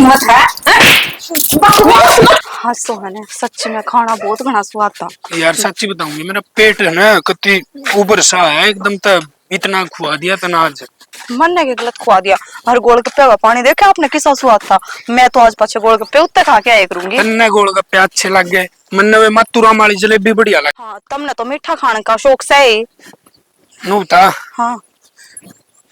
हिम्मत है? बकवास मत। हाँ सोहन है, सच्ची में खाना बहुत घना स्वाद था यार सच्ची बताऊंगी, मेरा पेट है ना कति ऊपर सा है एकदम, तब इतना खुआ दिया था ना आज। मन ने के गलत खुआ दिया। और गोलगप्पे का पानी देखा आपने किसा स्वाद था। मैं तो आज पाछे गोलगप्पे उत्ते खा के आया करूंगी। तन्ने गोलगप्पे अच्छे लग गए, मन्ने वे मथुरा वाली जलेबी बढ़िया लगी। हाँ तुमने तो मीठा खाने का शौक से ही। नू था हाँ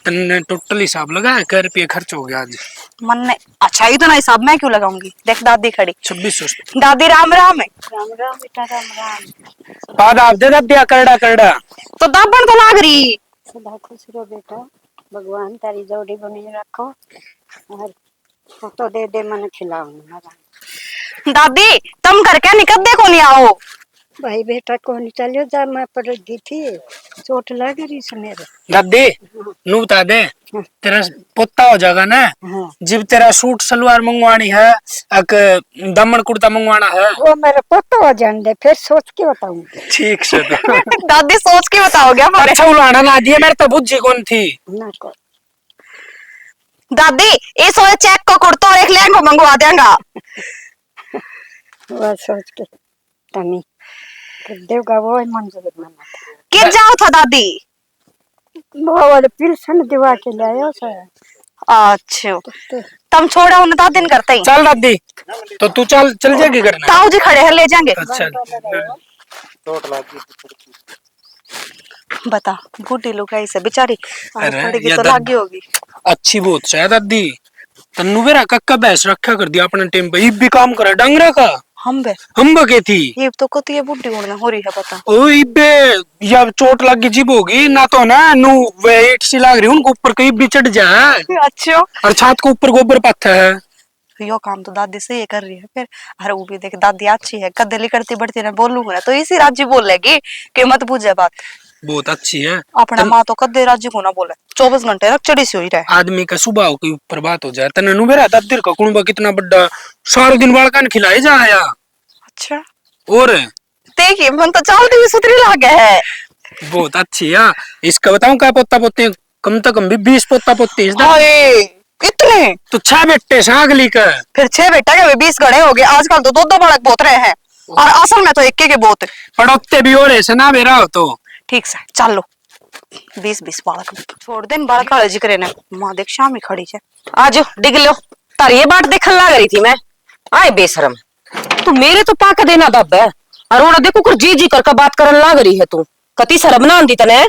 तन्ने टोटल हिसाब लगाया, कै रुपये खर्च हो गया आज? मन ने अच्छा इतना हिसाब मैं क्यों लगाऊंगी। देख दादी खड़ी। 2600। दादी राम राम है। राम राम बेटा राम राम। बाद आप दे दिया करड़ा करड़ा। तो दाबन तो लाग रही। सदा खुश रहो बेटा, भगवान तारी जोड़ी बनी रखो और फोटो दे दे मन खिलाऊंगा। दादी तुम घर क्या निकल देखो नहीं आओ। भाई बेटा कौन चलियो जा, मैं पड़ गई थी, चोट लग रही से मेरे। दादी नू बता दे, तेरा पोता हो जाएगा ना हाँ जब तेरा सूट सलवार मंगवानी है, एक दमन कुर्ता मंगवाना है। वो मेरा पोता हो जाने दे, फिर सोच के बताऊंगी। ठीक से तो दादी सोच के बताओगे हमारे। अच्छा उलाना ना दिया, मेरे तो बुझी कौन थी। ना को दादी इस वाले चेक को कुर्ता और एक लहंगा मंगवा देगा। वो सोच के तनी कर देगा, वो ही मंजूर मना कित जाओ था दादी। वो वाले पिलसन दिवा के ले आयो सर। अच्छा तुम छोड़ा उन्हें दादी दिन करते ही। चल दादी, तो तू चल चल जाएगी करना। ताऊ जी खड़े हैं ले जाएंगे। अच्छा बता बूढ़ी लुगाई से बेचारी अरे, पड़ेगी ये तो लागी होगी। अच्छी बहुत शायद दादी, तन्नू बेरा कक्का भैंस रखा कर दिया अपने टाइम पे, भी काम करे डंगरा का हम बे हम बके थी। ये तो कती है बूढ़ी होने हो रही है पता। ओ इबे या चोट लग गई जिब होगी ना, तो ना नू वेट सी लग रही उनको ऊपर कहीं भी चढ़ जाए। अच्छा और छत के ऊपर गोबर पत्थर है। यो काम तो दादी से ये कर रही है फिर। अरे वो भी देख दादी अच्छी है, कदली करती बढ़ती ना बोलूंगा तो इसी राज्य बोलेगी कि मत पूछे बात। बहुत अच्छी है। अपना माँ तो कदे राज्य को ना बोले, 24 घंटे तक चढ़ी सी हुई रहे। आदमी का स्वभाव के ऊपर बात हो जाए। तने नु मेरा दादर का कुणबा कितना बड़ा, सारा दिन बालकान खिलाए जा आया। अच्छा और देखिए मन तो चलती हुई सुतरी लागे है। बहुत अच्छी है। इसका बताऊं क्या पोता पोते, कम से कम भी 20 पोता पोते अरे कितने तो 6 बेटे सागली का। फिर 6 बेटा के 20 गड़े हो गए। आजकल तो दो बालक बोत रहे हैं और असल में तो एक के बोत पड़ोते भी और ऐसे ना मेरा हो तो ठीक से चल लो। 20 बालक छोड़ देन बालक वाले जिक्र ने। माँ देख शाम ही खड़ी है। आज डिग लो तार ये बात देखने लग रही थी मैं। आए बेशरम, तू मेरे तो पाक देना दब है और वो देखो कर जी जी करके बात करने लग रही है तू। कति शर्म ना आंदी तने।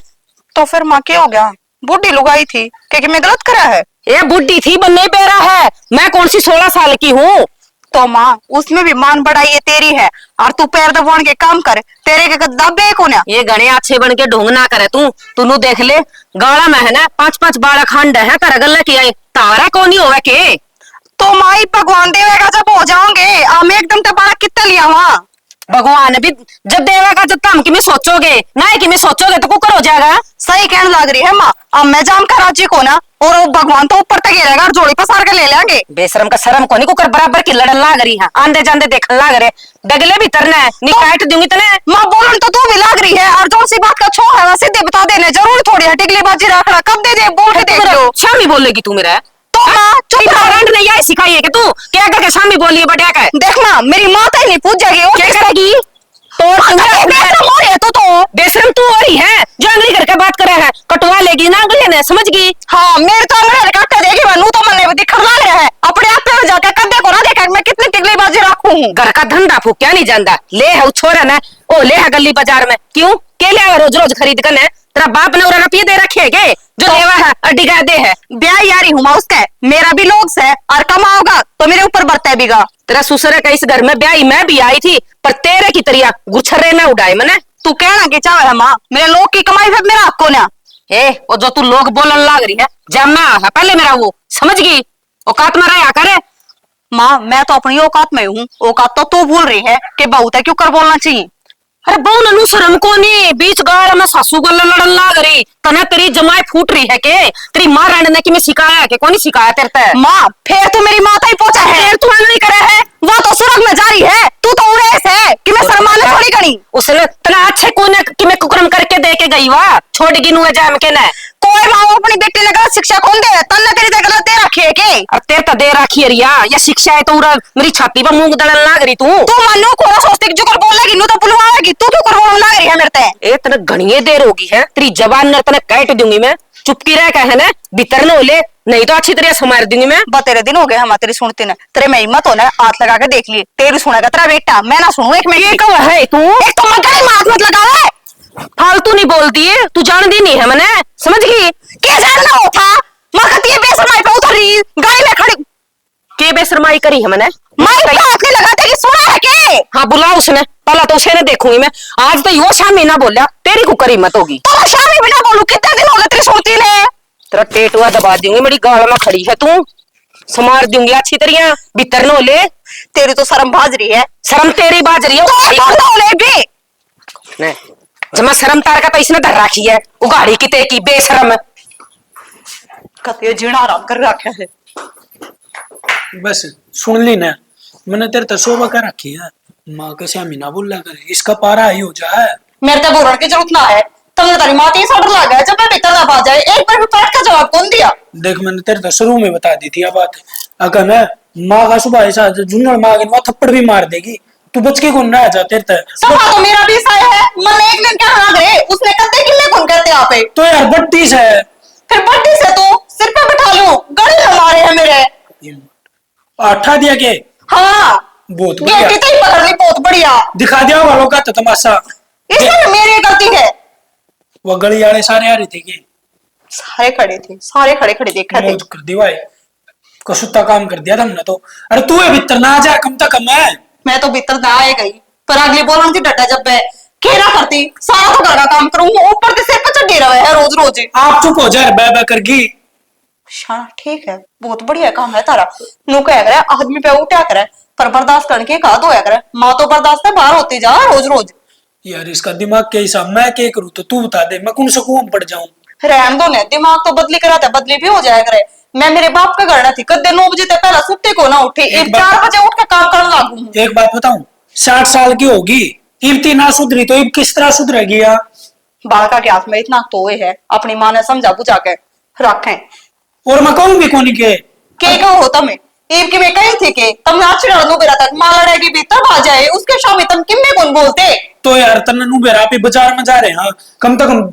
तो फिर माँ क्या हो गया, बूढ़ी लुगाई थी कि मैं गलत करा है। ये बुढ़ी थी बनने पैरा है, मैं कौन सी 16 साल की हूँ। तो माँ उसमें भी मान बढ़ाई ये तेरी है और तू पैर दबाने के काम कर। तेरे के दबे को ना ये गणे अच्छे बन के ढोंग ना करे तू देख ले गाड़ा में है ना 5-5 बाड़ा खंड है कर गल की आए तारा कौन ही होवे के। तो माई भगवान देवेगा जब हो जाओगे हम एकदम तो बालक कितना लिया वहाँ। भगवान भी जब देवेगा जब तुम कि सोचोगे ना कि सोचोगे तो कुकर हो जाएगा। सही कहने लग रही है माँ। अब मैं जाम का राज्य को ना और वो भगवान तो ऊपर तक गिरेगा और जोड़ी पसार के ले लेंगे। बेशरम का शर्म को नहीं कुकर बराबर की लड़न लाग रही है। आंदे जांदे देखने लाग रहे डगले भी तरना है निकाट दूंगी तने। माँ बोलन तो तू भी लाग रही है और जो सी बात का छो है वैसे दे बता देने जरूर थोड़ी है टिकली बाजी रखना कब दे बोल के देख लो। शामी बोलेगी तू मेरा तो माँ चुप रंड ने यही सिखाई है कि तू क्या करके शामी बोली बढ़िया का। देखना मेरी माता ही नहीं पूछ जाएगी क्या करेगी तो बेशरम तू हो रही है जो अंगली करके बात करे है कटवा लेगी ना अंगली ने समझ गई। हाँ मेरे तो अंगली काटे देगी मैं तो मन में दिखर लग रहा है अपने आप पे जाकर कद्दे को ना देखा मैं कितनी टिकली बाजी रखूं। घर का धंधा फूक क्या नहीं जानता ले है छोरा ना ओ ले है गली बाजार में क्यों के ले रोज रोज खरीद कर तेरा बाप ने उरा पिए दे रखे है जो तो, लेवा है अड्डी दे है ब्याह यारी हूँ मैं उसके मेरा भी लोग से और कमाओगा तो मेरे ऊपर बरते बीगा। तेरा ससुर का इस घर में ब्याह मैं भी आई थी पर तेरे की तरिया गुछरे ना उड़ाए मने। तू कहना कि चाहे है माँ मेरे लोग की कमाई फिर मेरा हक को ना ए और जो तू लोग बोलन लाग रही है जमा है पहले मेरा वो समझ गई औकात में रहा करे। माँ मैं तो अपनी औकात में हूँ, औकात तो तू भूल रही है कि बहुत है क्यों कर बोलना चाहिए। अरे बहु ननू शर्म को नहीं बीच गाड़ में सासू को लड़न लाग रही तने तेरी जमाई फूट रही है के तेरी माँ रांडने की मैं सिखाया के कौन सिखाया तेरे ते। माँ फिर तू मेरी माता ही पहुंचा है फिर तू अंगली करे है वो तो सुरग में जारी है तू तो उड़े है कि मैं शर्माने थोड़ी करी उसने तना अच्छे कोने कि मैं कुकरम करके दे के गई वाह छोड़ गिनू है जाम के ना कोई माँ अपनी बेटी ने गलत शिक्षा कौन दे तन्ने तेरी ते गलत दे रखी है के और तेरे तो दे रखी है रिया या शिक्षा है तो उरा मेरी छाती पर मूंग दड़न लाग रही तू मनु कोरा सोचती कि जो कर बोल लगी नु तो बुलवाएगी तू क्यों कर बोल लग रही है मेरे ते ए तने घणिए देर होगी है तेरी जबान न तने काट दूंगी मैं चुपकी रह कहे ना भीतर न ले नहीं तो अच्छी तरह से मार दूंगी मैं तेरे दिन हो गए हम तेरी सुनती ना तेरे में हिम्मत हो ना हाथ लगा के देख लिए तेरी सुनेगा तेरा बेटा मैं ना सुनू एक ये मिनट कब है तू एक तो मत गई हाथ मत लगावे फालतू नहीं बोलती है तू जानती नहीं है मैंने समझ गई क्या जानना हो था मखत ये बेसरमाई पे उतर रही गाड़ी में खड़ी के बेशरमाई करी है मैंने मैं पे हाथ नहीं लगाते कि सुना है के हाँ बुला उसने पहला तो उसे ने देखूंगी मैं आज तो यो शामी ना बोलिया तेरी को करी मत होगी तो शामी बिना बोलू कितने दिन हो गए तेरी सुनती ने तेरा टेटुआ दबा दूंगी मेरी गाल में खड़ी है तू समार दूंगी अच्छी तरह भीतर न ले तेरी तो शर्म भाज रही है शर्म तेरी बाज रही तो है हो लेगी ने जमा शर्म तार का तो इसने धर रखी है उगाड़ी की ते की बेशरम कते जीना आराम कर रखा है बस सुन ली ना मैंने तेरे तो शोभा कर रखी है माँ के श्यामी ना बोला कर इसका पारा ही हो जाए मेरे तो बोलने की जरूरत ना है तुमने तारी माँ तीन ऑर्डर लगा है जब मैं भीतर ना बाज जाए एक बार भी पलट का जवाब कौन दिया देख मैंने तेरे तो शुरू में बता दी थी ये बात अगर ना माँ का सुबह ऐसा झुंझुन माँ के वहां थप्पड़ भी मार देगी तू बच के कौन रह जा तेरे तक सफा तो मेरा भी सही है मन एक दिन क्या हाँ गए उसने कते किले कौन कहते आप तो यार बत्ती से फिर बट्टी से तू सिर पे बिठा लूं गले हमारे हैं मेरे आठा दिया के हाँ बहुत गेटी बढ़िया तो ही पकड़ ली बहुत बढ़िया दिखा दिया वालों का तो तमाशा इसमें मेरी गलती है वो गली वाले सारे आ रहे थे कि सारे खड़े थे सारे खड़े खड़े देखा थे मौज कर दी भाई कसुत्ता काम कर दिया तुमने तो अरे तू है भीतर ना आ जा कम तक कम है मैं तो भीतर ना आए गई पर अगली बोलन की डटा जब मैं खेरा करती सारा तो घर का काम करूं ऊपर से सिर पर चढ़ी रहे है रोज रोज आप चुप हो जा बह बह करगी शाना ठीक है बहुत बढ़िया काम है तारा नु कह करे आदमी पे उठा करे पर बर्दाश्त करने के का होया करे माँ तो बर्दाश्त है बाहर होती जा रोज रोज यार इसका दिमाग के हिसाब मैं क्या करूँ तो तू बता दे मैं कौन सा कुआं में पड़ जाऊं रहन दो ने दिमाग तो बदली कराता बदली भी हो जाया करे मैं मेरे बाप का करना थी कदे 9 बजे तक पहला सुते को ना उठी एक एक बात- 4 बजे उठ के काम करने लागू एक बात बताऊं 60 साल की होगी इब्ती ना सुधरी तो इब किस तरह सुधरेगी यार बालका के हाथ में इतना तोए है अपनी माँ ने समझा बुझा के रखें और मैं कहूँ भी कौन के का होता मैं ईब की मैं कही थी कि तुम आज लड़नो बेरा तक माँ लड़ेगी भी तब आ जाए उसके शामी तुम किम्मे कौन बोलते तो यार तन्ने नु बेरा पे बाजार में जा रहे हाँ कम से कम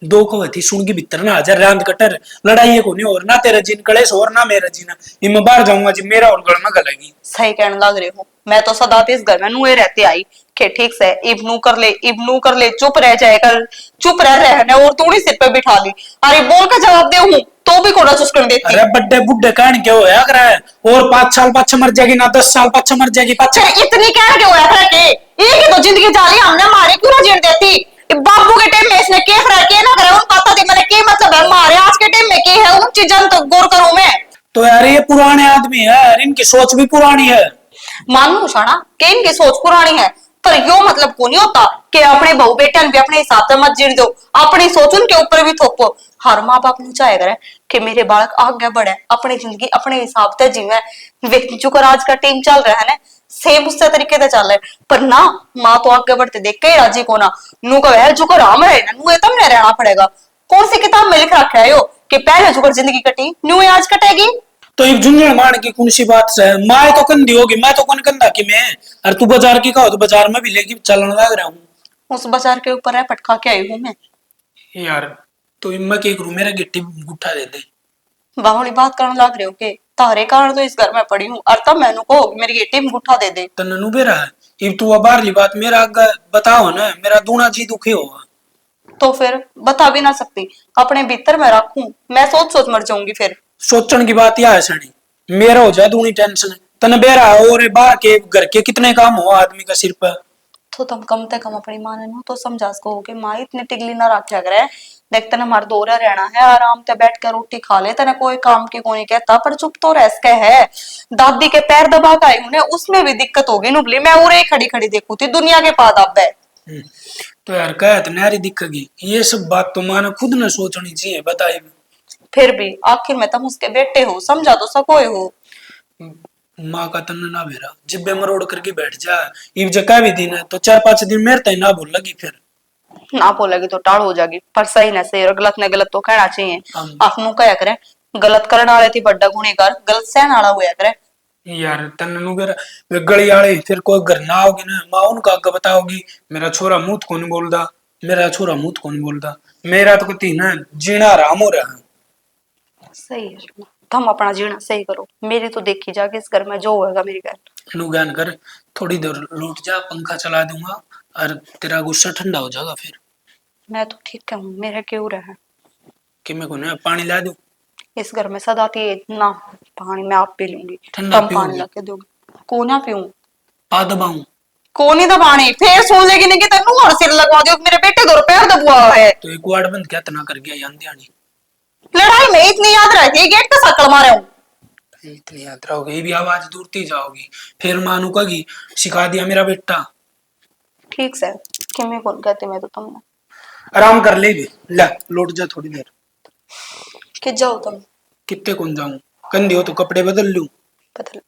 दो को थी सुन की भीतर ना आ जा रांद कटर लड़ाई को नहीं और ना तेरा जिन कलेश और ना मेरा जीना ये मैं बाहर जाऊंगा जी मेरा और गल में गलेगी सही कहने लग रहे हो मैं तो सदा इस घर में नुए रहते आई कि ठीक से इब्नू कर ले चुप रह जाए कर चुप रह रहने और तूड़ी सिर पे बिठा ली अरे बोल का जवाब दे हूं तो भी कोड़ा चुस्कन देती अरे बड्डे बुड्ढे कहन क्या होया कर और 5 साल पाछे मर जाएगी ना 10 साल पाछे मर जाएगी पाछे अच्छा इतनी कह के होया कर के एक ही तो जिंदगी जाली हमने मारे क्यों ना जीण देती बाबू के टाइम में इसने के रह के ना करे उन पता थी मैंने के मतलब है मारे आज के टाइम में के है उन चीजों तो गौर करूं मैं तो यार ये पुराने आदमी है यार इनकी सोच भी पुरानी है मानू शाना कि इनकी सोच पुरानी है पर यो मतलब को नहीं होता कि अपने बहू बेटे भी अपने हिसाब से मत जीण दो अपनी सोच उनके ऊपर भी थोपो हर माँ बाप नु चाहे करे कि मेरे बालक आगे बढ़े अपनी जिंदगी अपने हिसाब से जीवे व्यक्ति जो कर आज का टाइम चल रहा है ना सेम उससे तरीके से चल रहा है पर ना माँ तो आगे बढ़ते देख के ही राजी को ना नु का है जो कर राम रहे ना नु तुमने रहना पड़ेगा कौन सी किताब में लिख रखा है यो कि पहले जो कर जिंदगी कटी नु आज कटेगी तो ये झुंझुन मार की कौन सी बात से माए तो कंधी होगी मैं तो कौन कंधा कि मैं और तू बाजार की कहो तो बाजार में भी लेके चलने लग रहा हूँ उस बाजार के ऊपर है पटका के आई हूँ मैं यार तो मैं क्या करूँ मेरा गिट्टी गुट्ठा दे दे बाहुली बात करने लग रहे हो के तारे कारण तो इस घर में पड़ी हूँ और तब मैनू को मेरी एटीएम गुठा दे दे तो ननू बेरा है इब तू अब बाहरली बात मेरा आगे बताओ ना मेरा दूना जी दुखी होगा तो फिर बता भी ना सकती अपने भीतर में रखूं मैं सोच सोच मर जाऊंगी फिर सोचने की बात यह है सनी मेरा हो जाए दूनी टेंशन तने बेरा और बाहर के घर के कितने काम हो आदमी का सिर पर तो तुम कम से कम अपनी माँ ने नो तो समझा सको कि माँ इतनी टिगली ना रखा करे देख तने हमारे दौरा रहना है आराम से बैठ कर रोटी खा ले तने कोई काम की कोई नहीं कहता पर चुप तो रह के है दादी के पैर दबा के आई उन्हें उसमें भी दिक्कत होगी नुबली मैं उरे खड़ी खड़ी देखू थी दुनिया के पाद अब है तो यार कहत नारी दिखेगी ये सब बात तो माने खुद न सोचनी चाहिए बताइए फिर भी आखिर में तुम उसके बेटे हो समझा तो सको हो माँ का तन ना बेरा जिब्बे मरोड़ करके बैठ जा इब जगह भी दिन है तो 4-5 दिन मेरे तय ना बोल लगी फिर ना बोलेगी तो टाल हो जाएगी, पर सही ना सही और गलत ने गलत तो कहना चाहिए। आपनू कया करे गलत करने वाले थी बड्डा गुनेगार, गलत सहन वाला हुआ करे। यार तन्नू कर वे गली वाले फिर कोई घर ना आओगी ना, माँ उनका आगे बताओगी मेरा छोरा मुंह कौन बोलदा, मेरा छोरा मुंह कौन बोलदा। मेरा तो कती ना जीना आराम हो रहा। सही है, तुम अपना जीना सही करो, मेरी तो देखी जाके इस घर में जो होगा मेरी घर। नुगान कर, थोड़ी देर लौट जा, पंखा चला दूंगा और तेरा गुस्सा ठंडा हो जाएगा फिर। मैं तो ठीक हूँ, मेरा क्यों रहा है कि मैं को ना पानी ला दूं? इस घर में सदा थी ना, पानी मैं आप पी लूंगी। ठंडा तुम पानी पीओगी? ला के दोगे को ना पीऊं? आ दबाऊं? को नहीं दबानी, फिर सोच लेगी नहीं कि तेनू और सिर लगवा दो, मेरे बेटे दो पैर दबुआ है। तो एक वार्ड बंद क्या तना कर गया यान ध्यानी। लड़ाई में इतनी याद रहती है, गेट पे सकल मारे हूं। इतनी यात्रा हो गई भी, आवाज दूरती जाओगी फिर मानू कगी सिखा दिया मेरा बेटा। ठीक से कि मैं कौन कहती, मैं तो तुमने आराम कर ले भी, ले लौट जा थोड़ी देर। कि जाओ तुम। कितने कौन जाऊं, कंधे हो तो कपड़े बदल लूं। बदल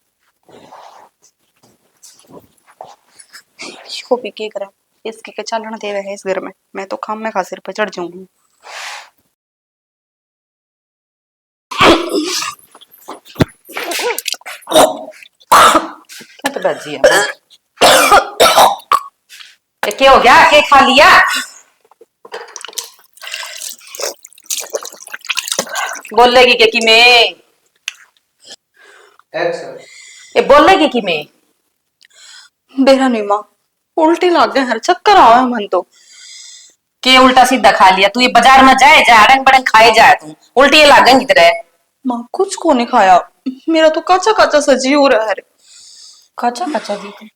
इसको भी क्या करा, इसके के चलना देवे है इस घर में, मैं तो खाम में खा सिर पे चढ़ जाऊंगी। क्या तो बाजी है? ये क्या हो गया, क्या खा लिया? बोलेगी क्या कि मैं? ये बोलेगी कि मैं? बेरा नहीं माँ, उल्टी लग गए, हर चक्कर आवे मन तो। के उल्टा सीधा खा लिया तू? ये बाजार में जाए जा अड़ंग बड़ंग खाए जाए तू, उल्टी लागेंगी तेरे। माँ कुछ को नहीं खाया, मेरा तो काचा काचा सजी हो रहा है। कच्चा कच्चा जी तू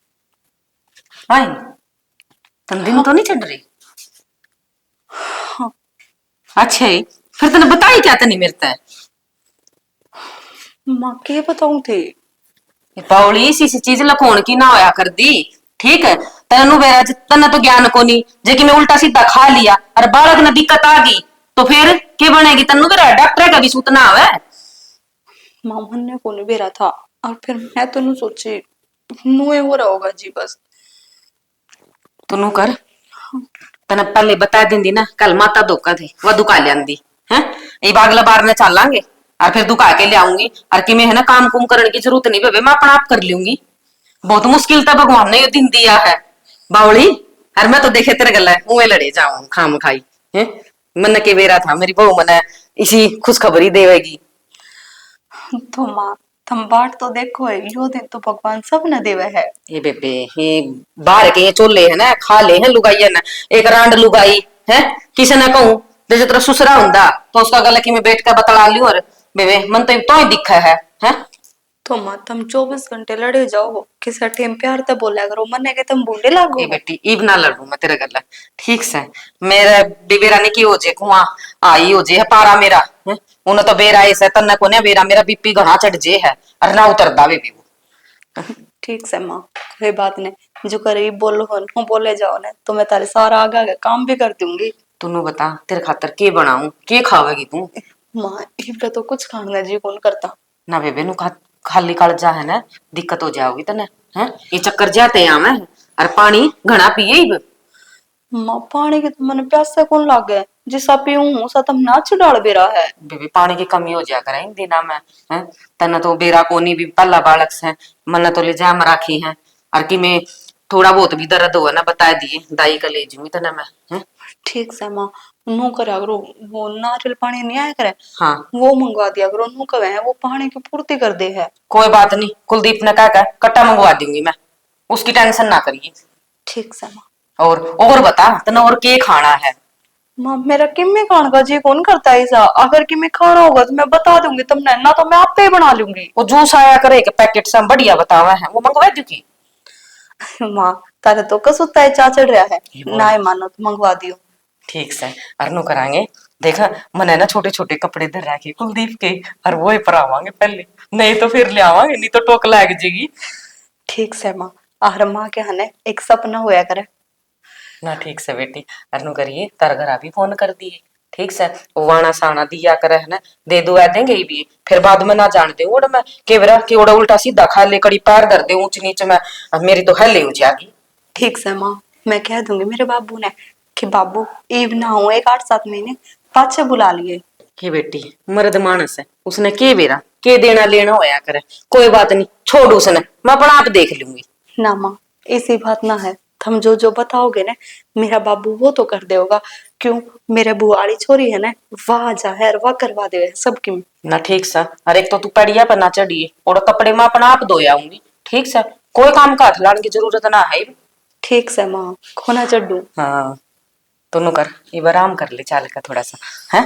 आई तन दिन तो नहीं चढ़ रही? हाँ। अच्छा ही फिर तने बताई क्या तनी मेरे ते? माँ के बताऊं थे? पावली सी चीज लकोण की ना होया कर दी, ठीक है? तनु बेरा तने तो ज्ञान को नहीं जे कि मैं उल्टा सीधा खा लिया और बालक ने दिक्कत आ गई तो फिर के बनेगी? तनु बेरा डॉक्टर का भी सूतना आवे। माँ मन ने को नहीं बेरा था, और फिर मैं तो नहीं सोची नुए हो रहा होगा जी बस। तनु कर तने पहले बता देंदी ना, कल माता धोखा थी वह दुका लियांदी है, ये बागला बार में चलांगे और फिर दुका के ले आऊंगी और कि मैं है ना काम कुम करने की जरूरत नहीं बेबे, मैं अपना आप कर लूंगी। बहुत मुश्किल था भगवान ने ये दिन दिया है बावली, और मैं तो देखे तेरे गला मुंह लड़े जाऊं खाम खाई है। मन के बेरा था मेरी बहू मन इसी खुशखबरी देवेगी। तो माँ तुम बाट तो देखो है, यो दिन तो भगवान सब न देवे है। ये बेबे ये बाहर के ये चोले है ना, खा ले हैं लुगाई ना, एक रांड लुगाई है किसी ने कहूं जैसे तेरा ससुरा हुंदा तो उसका गला की मैं बैठ कर बतला लियो, और बेबे मन तो ही दिखा है। तो माँ तुम 24 घंटे लड़े जाओ, किसी टाइम प्यार तो बोला करो, मन है कि तुम बूढ़े लागो। ए बेटी इब ना लड़ू मैं तेरे गला, ठीक से मेरा डिबेरा ने की हो जे कुआ आई हो जे है पारा मेरा है, उन तो बेरा ऐसा तन्ने को ने बेरा मेरा बीपी घना चढ़ जे है और ना उतरदा वे भी वो। ठीक से माँ कोई बात नहीं, जो करे बोलो हो बोले जाओ ने, तो मैं तारे सारा आगे आगे काम भी कर दूंगी। तूने बता तेरे खातर के बनाऊं, के खावेगी तू? माँ इब तो कुछ खाना जी कौन करता ना बेबे नु खाली कालजा है ना, दिक्कत हो जाओगी तने हैं, ये चक्कर जाते हैं मैं और पानी घना पिए इब। माँ पानी की तो मैंने प्यासा कौन लाग गए, जिसा पीऊं सा तुम नाच डाल बेरा है। बेबी पानी की कमी हो जाया करे दिना में हैं, तने तो बेरा कोनी भी पल्ला बालक से मन तो ले जाम राखी है, और कि मैं थोड़ा बहुत भी दर्द हो ना बता दिए दाई का ले जूंगी तने मैं हैं। ठीक से माँ नू करा करो, वो नारियल पानी नहीं आया करे, हाँ वो मंगवा दिया करो, नू कहे है वो पानी की पूर्ति कर दे है। कोई बात नहीं, कुलदीप ने कहा कट्टा मंगवा दूंगी मैं, उसकी टेंशन ना करिए। ठीक से माँ। और बता तने और के खाना है? माँ मेरा किम्मे खान का जी कौन करता है ऐसा, अगर कि मैं खाना होगा तो मैं बता दूंगी तुमने, ना तो मैं आप पे बना लूंगी। वो जूस आया करे के पैकेट से बढ़िया बतावा है वो मंगवा दूंगी। माँ तारे तो कसुता है चा चढ़ रहा है, ना ही मानो तो मंगवा दियो। ठीक से अरनो करांगे, देखा मैंने ना छोटे छोटे कपड़े धर रखे कुलदीप के, और वो ही परावांगे पहले, नहीं तो फिर ले आवांगे, नहीं तो टोक लग जाएगी। ठीक से माँ, आर माँ के हने एक सपना होया करे ना। ठीक से बेटी अरनो करिए, तार घर अभी फोन कर दिए ठीक से, वाणा साना दिया करे है ना, दे दो देंगे ही भी, फिर बाद में ना जान दे ओड़ में केवरा कि ओड़ा उल्टा सीधा खा ले कड़ी पैर धर दे ऊंच नीच में, अब मेरी तो हले हो जाएगी। ठीक से माँ मैं कह दूंगी मेरे बाबू ने, कि बाबू ईव ना हो 1 8 7 महीने पाछे बुला लिए। के बेटी मर्द मानस है, उसने के बेरा के देना लेना होया करे, कोई बात नहीं छोड़ उसने, मैं अपना आप देख लूंगी। ना माँ ऐसी बात ना है, तुम जो जो बताओगे ना मेरा बाबू वो तो कर देगा। क्यों, मेरे बुआड़ी छोरी है ना, वह जा है वह करवा दे सबकी। ना ठीक सा, अरे एक तो तू पड़िया पर ना चढ़िए और कपड़े मैं अपना आप धो आऊंगी, ठीक सा, कोई काम का हाथ लाने की जरूरत ना है। ठीक से माँ खोना चढ़ू। हाँ दोनों कर, ये आराम कर ले चाल का थोड़ा सा है।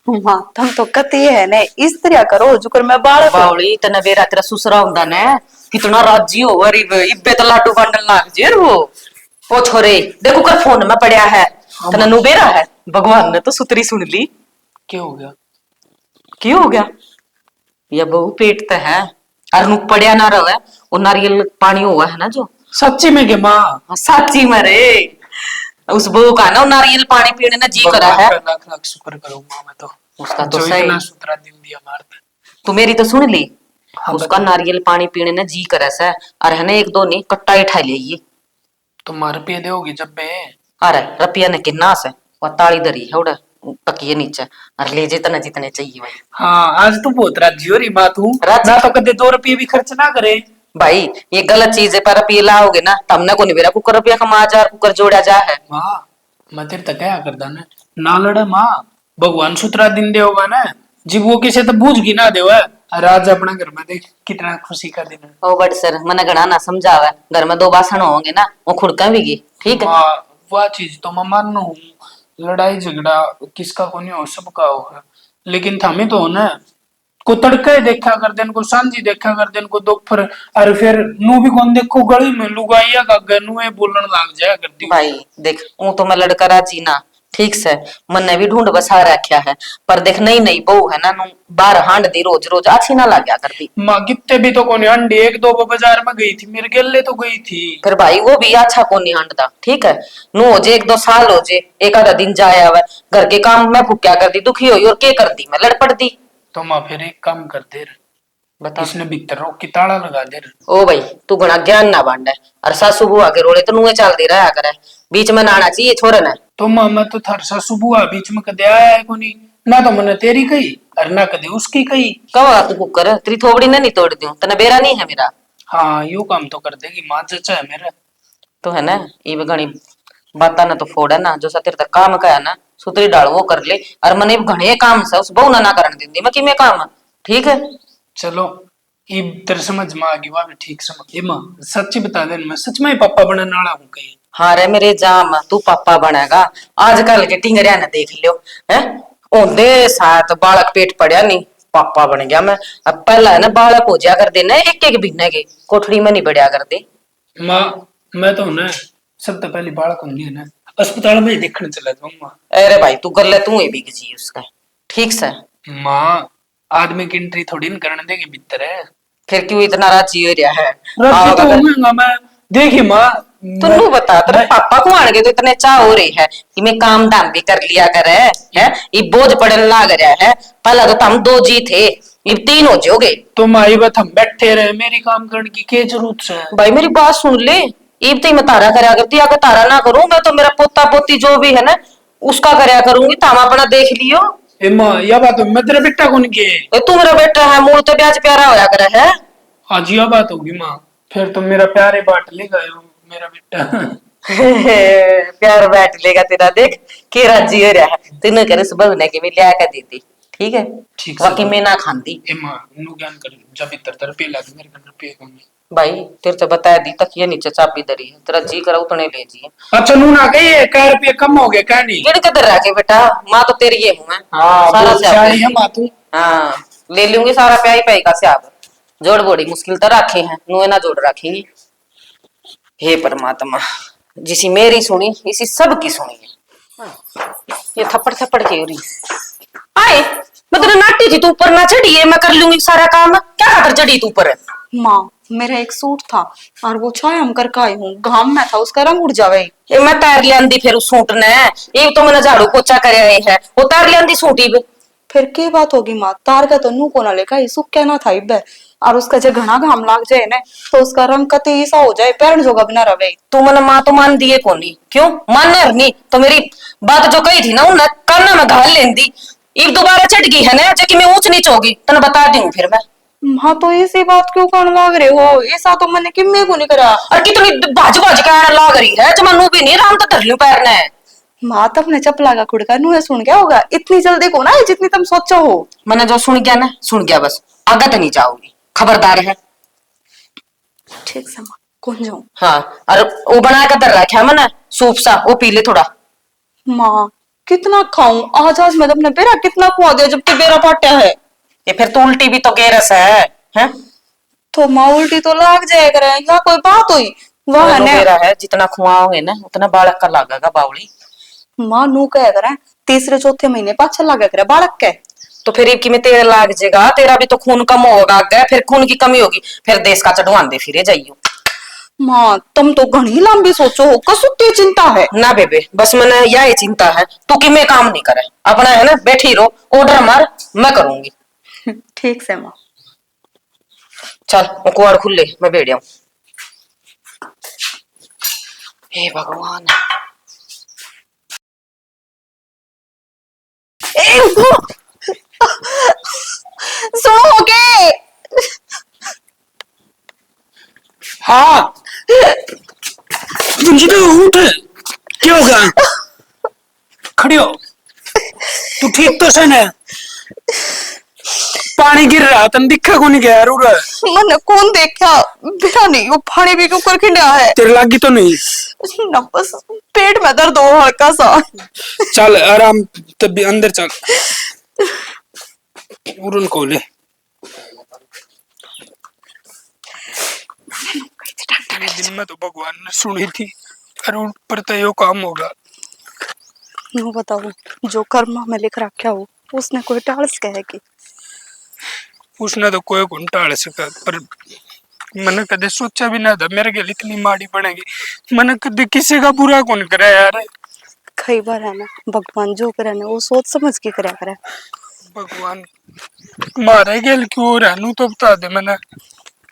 माँ तुम तो कती है ने इस तरह करो जुकर मैं बाल बावली तने बेरा तेरा सुसरा हुंदा ने कितना राजी हो, अरे इब्बे तो लाडू बंडल लाग जे वो छोरे देखो कर फोन में पड़या है, तने नु बेरा है। भगवान ने तो सुतरी सुन ली। क्या हो गया? क्यों हो गया? ये बहु पेट ते है और नु पड़या ना रहे, और नारियल पानी हुआ है ना जो। सच्ची में के माँ? साची मरे उस बहू का ना नारियल पानी पीने ना जी करा है। लाख लाख शुक्र करो माँ, मैं तो उसका तो जो सही, इतना सुतरा दिन दिया मारते। तू मेरी तो सुन ली। हाँ, उसका बता। नारियल पानी पीने ना जी करे से, और है ना एक दो नहीं कट्टा ही ठा ले। तुम रुपये दोगी जब बे? अरे रुपया ने किन्ना से, वो ताली धरी है उड़ा तकिए नीचे, और ले जितने जितने चाहिए भाई। हाँ आज तू बहुत राजी हो रही माँ, तू राजी? ना तो कदे 2 रुपये भी खर्च ना करे। भाई ये गलत चीज है, पर रुपये लाओगे ना तब ना को नहीं मेरा कुकर रुपया कमा जा, कुकर जोड़ा जा है। माँ मैं तेरे तक क्या करदा ना लड़े माँ, भगवान सुतरा दिन दे होगा ना, जब वो किसे तो बूझ की ना देवा। और आज अपना घर में देख कितना खुशी का दिन है। ओ बट सर मने घना ना समझावे, घर में 2 बासन होंगे ना वो खुड़का भी गई, ठीक है। हाँ वह चीज तो मैं मानना हूँ, लड़ाई झगड़ा किसका को नहीं हो, सबका हो, लेकिन थामे तो हो ना को तड़के देखा कर देन को, सांझी देखा कर देन को दोपहर, और फिर नू भी कौन देखो गली में लुगाइया का गनु है बोलने लग जाया करती। भाई देख वो तो मैं लड़का राजी ना, ठीक से मन ने भी ढूंढ बसा रखा है, पर देख नहीं नहीं बहू है ना, नु बार हांड दी रोज रोज अच्छी ना लग गया करती। माँ कितने भी तो कौन अंडे 1 2 बाजार में गई थी, मेरे गेले तो गई थी। फिर भाई वो भी अच्छा को नहीं हंडता, ठीक है। नु हो जे 1 2 साल हो जे, एक आधा दिन जाया हुआ घर के काम मैं क्या करती, दुखी हुई और क्या करती, मैं लड़ पड़ती। तो माँ फिर एक काम कर दे, बता इसने भीतर रोक की ताला लगा दे। ओ भाई तू घना ज्ञान ना बांटे, और सासू बुआ के रोले तो नुए चाल दे रहा करे, बीच में ना आना चाहिए छोरे ने। तो माँ मैं तो थार सासू बुआ बीच में कदे आया है कोनी, ना तो मैंने तेरी कही और ना कदे उसकी कही। कहा तू कुकर तेरी थोबड़ी ने नहीं तोड़ दूं, तने बेरा नहीं है मेरा। हाँ यू काम तो कर देगी माँ, जचा है मेरा। तो है ना ये घनी बात ना तो फोड़ है ना, जो सा तेरे तक काम का है ना सुतरी डाल वो कर ले, और मने घने काम से उस बहू ना करने देंदी मैं कि मैं काम, ठीक है। चलो ये तेरे समझ में आ गई, वाह ठीक समझ। ये माँ सच्ची बता दे, मैं सच में ही पापा बनने वाला हूँ कहीं? हाँ रे मेरे जाम तू पापा बनेगा, आजकल के टिंगरिया ने देख लियो है, ओंदे साथ बालक पेट पड़या नहीं पापा बन गया मैं। अब पहला है ना बालक हो जा कर देना एक एक बिन्ने के कोठड़ी में नहीं बढ़िया कर दे। माँ मैं तो ना सब तो पहले बालक होंगी है ना अस्पताल में ही देखने चला जाऊंगा। अरे भाई तू कर ले, तू ही बिक जी उसका, ठीक से। माँ आदमी की एंट्री थोड़ी न करने देगी भीतर है। फिर क्यों इतना राजी हो रहा है? राजी तो होऊंगा मैं, देखी माँ तू बता तेरे पापा को आने के तो इतने चाह हो रही है कि मैं काम धाम भी कर लिया करे है, ये बोझ पड़ने लग रहा है। पहला तो हम 2 जी थे, ये 3 हो जाओगे। तो माई बात हम बैठे रहे, मेरी काम करने की क्या जरूरत है? भाई मेरी बात सुन ले, ईब तो मैं तारा करया करती, अगर तारा ना करूं मैं तो मेरा पोता पोती जो भी है ना उसका करया करूंगी, ताम अपना देख लियो। ए माँ यह बात मैं तेरा बेटा कौन के? तू मेरा बेटा है, मूल तो ब्याज प्यारा होया करे है। आज यह बात होगी माँ, फिर तो मेरा प्यारे बांट लेगा मेरा बेटा। प्यार बैठ लेगा तेरा, देख के राजी हो रहा है, तेने करे सुबह ने के मैं लिया कर देती, ठीक है। ठीक बाकी मैं ना खांदी। ए माँ नु ज्ञान कर, जब इतर तर पे लग मेरे कंधे पे कौन? भाई तेरे तो बताया दी तक ये नीचे चाबी धरी है, तेरा जी करा उतने ले जी। अच्छा नू ना कही है क्या रुपये कम हो गए क्या नहीं? गिड़ किधर रह के बेटा, माँ तो तेरी ये हूँ मैं। हाँ सारा बहुत स्याब सारी है माँ तू। हाँ ले लूंगी सारा प्याई पाई का स्याब, जोड़ बोड़ी मुश्किल तो रखे हैं नुए ना जोड़ रखेंगे। हे परमात्मा जिसी मेरी सुनी इसी सबकी सुनी है। ये थप्पड़ थप्पड़ की हो रही आए, मैं तेरे नाटी थी तू ऊपर ना चढ़ी है, मैं कर लूंगी सारा काम, क्या खातर चढ़ी तू ऊपर? माँ मेरा एक सूट था और वो छाया हम करके आई हूँ, घाम में था उसका रंग उड़ जावे। ये मैं तार लियांदी फिर उस सूट ने, ये तो मैंने झाड़ू पोछा करे रही है, वो तार लियांदी सूट ही। फिर के बात होगी माँ, तार का तो नू कोना लेका ये सुख क्या ना था इब्बे, और उसका जो घना घाम लाग जाए ना तो उसका रंग कति सा हो जाए, पैर जोगा बिना रवे। तू मन माँ तो मान दिए कोनी, क्यों मानने नहीं तो मेरी बात जो कही थी ना उन्हें काना में घाल लेंदी। एक दोबारा चढ़ गई है ना, जो कि मैं ऊंच नीच होगी तने बता दूं फिर मैं। हाँ तो ऐसी बात क्यों करने लाग रहे हो? ऐसा तो मैंने किम्मे को नहीं करा। और कितनी भाज भाज के आने लाग रही है, जब मनू भी नहीं राम तो धर लूं पैर ने। माँ तो अपने चपला का खुड़का नुहे सुन गया होगा, इतनी जल्दी को ना जितनी तुम सोचो हो। मैंने जो सुन गया ना सुन गया, बस आगे तो नहीं जाऊंगी, खबरदार है। ठीक से माँ कौन जाऊं? हाँ, और वो बना के धर रखा है मैंने सूप सा, वो पी ले थोड़ा। माँ कितना खाऊं? आज मैं अपने बेरा कितना खुआ दिया जबकि बेरा पाटा है। ये फिर तो उल्टी भी तो गेरस है, हैं? तो माँ उल्टी तो लाग जाया करे, यहाँ कोई बात हुई? वह है मेरा ना है, जितना खुआओगे ना उतना बालक का लागेगा बावली। माँ नू कह करे तीसरे चौथे महीने पाछा लागा करे बालक के। तो फिर एक में तेरा लाग जाएगा, तेरा भी तो खून कम होगा, फिर खून की कमी होगी, फिर देश का चढ़वान दे फिरे जाइयो। माँ तुम तो घनी लंबी सोचो हो, कसुती चिंता है ना बेबे, बस मैंने यही चिंता है तू कि मैं काम नहीं करे, अपना है ना बैठी रहो, ऑर्डर मार मैं करूंगी। ठीक से माँ। चल वो कुआड़ खुले मैं बैठ जाऊं। हे भगवान। सुनो के हाँ मुझे तो उठ, क्या होगा? खड़ी हो, तू ठीक तो है ना? पानी गिर रहा तन दिखा को नहीं गया रूर? मैंने कौन देखा? बिना नहीं वो पानी भी ऊपर खिंडा है। तेरे लागी तो नहीं? ना बस पेट में दर्द हो हल्का सा। चल आराम, तब भी अंदर चल, उरन को ले। दिन में तो भगवान ने सुनी थी, और ऊपर तो यो काम होगा। नो बताओ, जो कर्म में लिख रखा हो उसने कोई टाल सके कि? उसने तो कोई को टाल सका, पर मैंने कदे सोचा भी ना था मेरे के लिए इतनी माड़ी पड़ेगी। मैंने कदे किसी का बुरा कौन करा यार। कई बार है ना भगवान जो करे ना वो सोच समझ के करा करे। भगवान मारे गेल क्यों रहनू तो बता दे मैंने।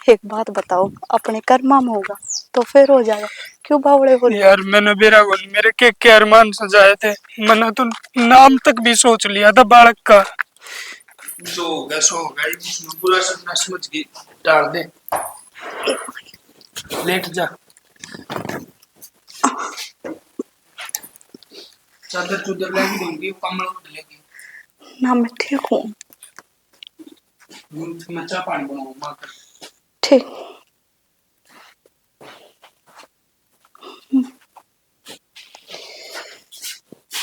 एक बात बताओ, अपने कर्मा में होगा तो फिर हो जाएगा, क्यों बावड़े हो? यार मैंने बेरा गोल मेरे के अरमान सजाए थे, मैंने तो नाम तक भी सोच लिया था बालक का। जो होगा सो होगा, इसमें बुरा सपना समझ के डाल दे। लेट जा, चादर चुदर लेके दूंगी, कमल उठ लेगी ना मैं ठीक हूँ। मैं चाय पानी बनाऊंगा। ठीक।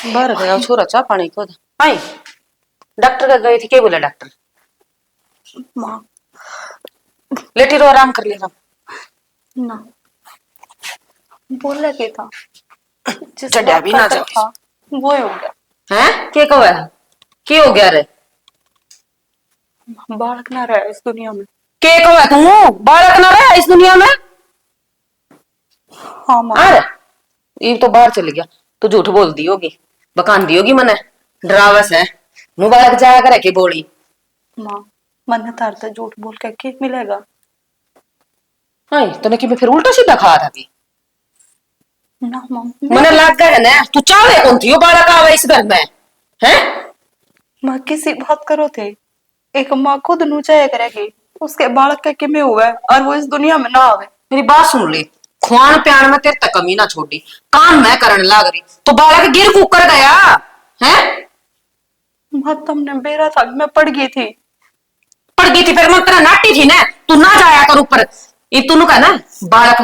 बाहर गया छोरा चाह पानी को आई। डॉक्टर का गई थी, क्या बोला डॉक्टर? माँ लेटी रहो, आराम कर लेना। ना बोला क्या था? जिस चढ़ा भी ना बात का जाओ। था वो ही हो गया। हैं क्या कहो है, क्या हो गया रे? बालक ना रहा इस दुनिया में। क्या कहो है तू, बालक ना रहा इस दुनिया में? हाँ माँ। अरे ये तो बाहर चली गया, तू झूठ बोल दी होगी, बकान दी होगी मने, डरावस है मुबारक जाया करे के बोली। माँ मन तार तो झूठ बोल के क्या मिलेगा? हाय तने कि मैं फिर उल्टा सीधा खा था कि ना माँ मने लग गया ना, तू चाहे कौन थी वो बालक आवे इस घर में हैं? माँ किसी बात करो थे, एक माँ खुद नूचाया करेगी उसके बालक का किमे हुआ है और वो इस दुनिया में ना आवे। मेरी बात सुन ले, खुआन प्यार में तेरे तक कमी ना छोड़ी, काम मैं करने लाग रही तो बालक गिर कुकर गया हैं? माँ तुमने बेरा था मैं पड़ गई थी। पड़ गई थी फिर मैं तेरा नाटी थी ना, तू ना जाया कर ऊपर। ये तू कहा ना बालक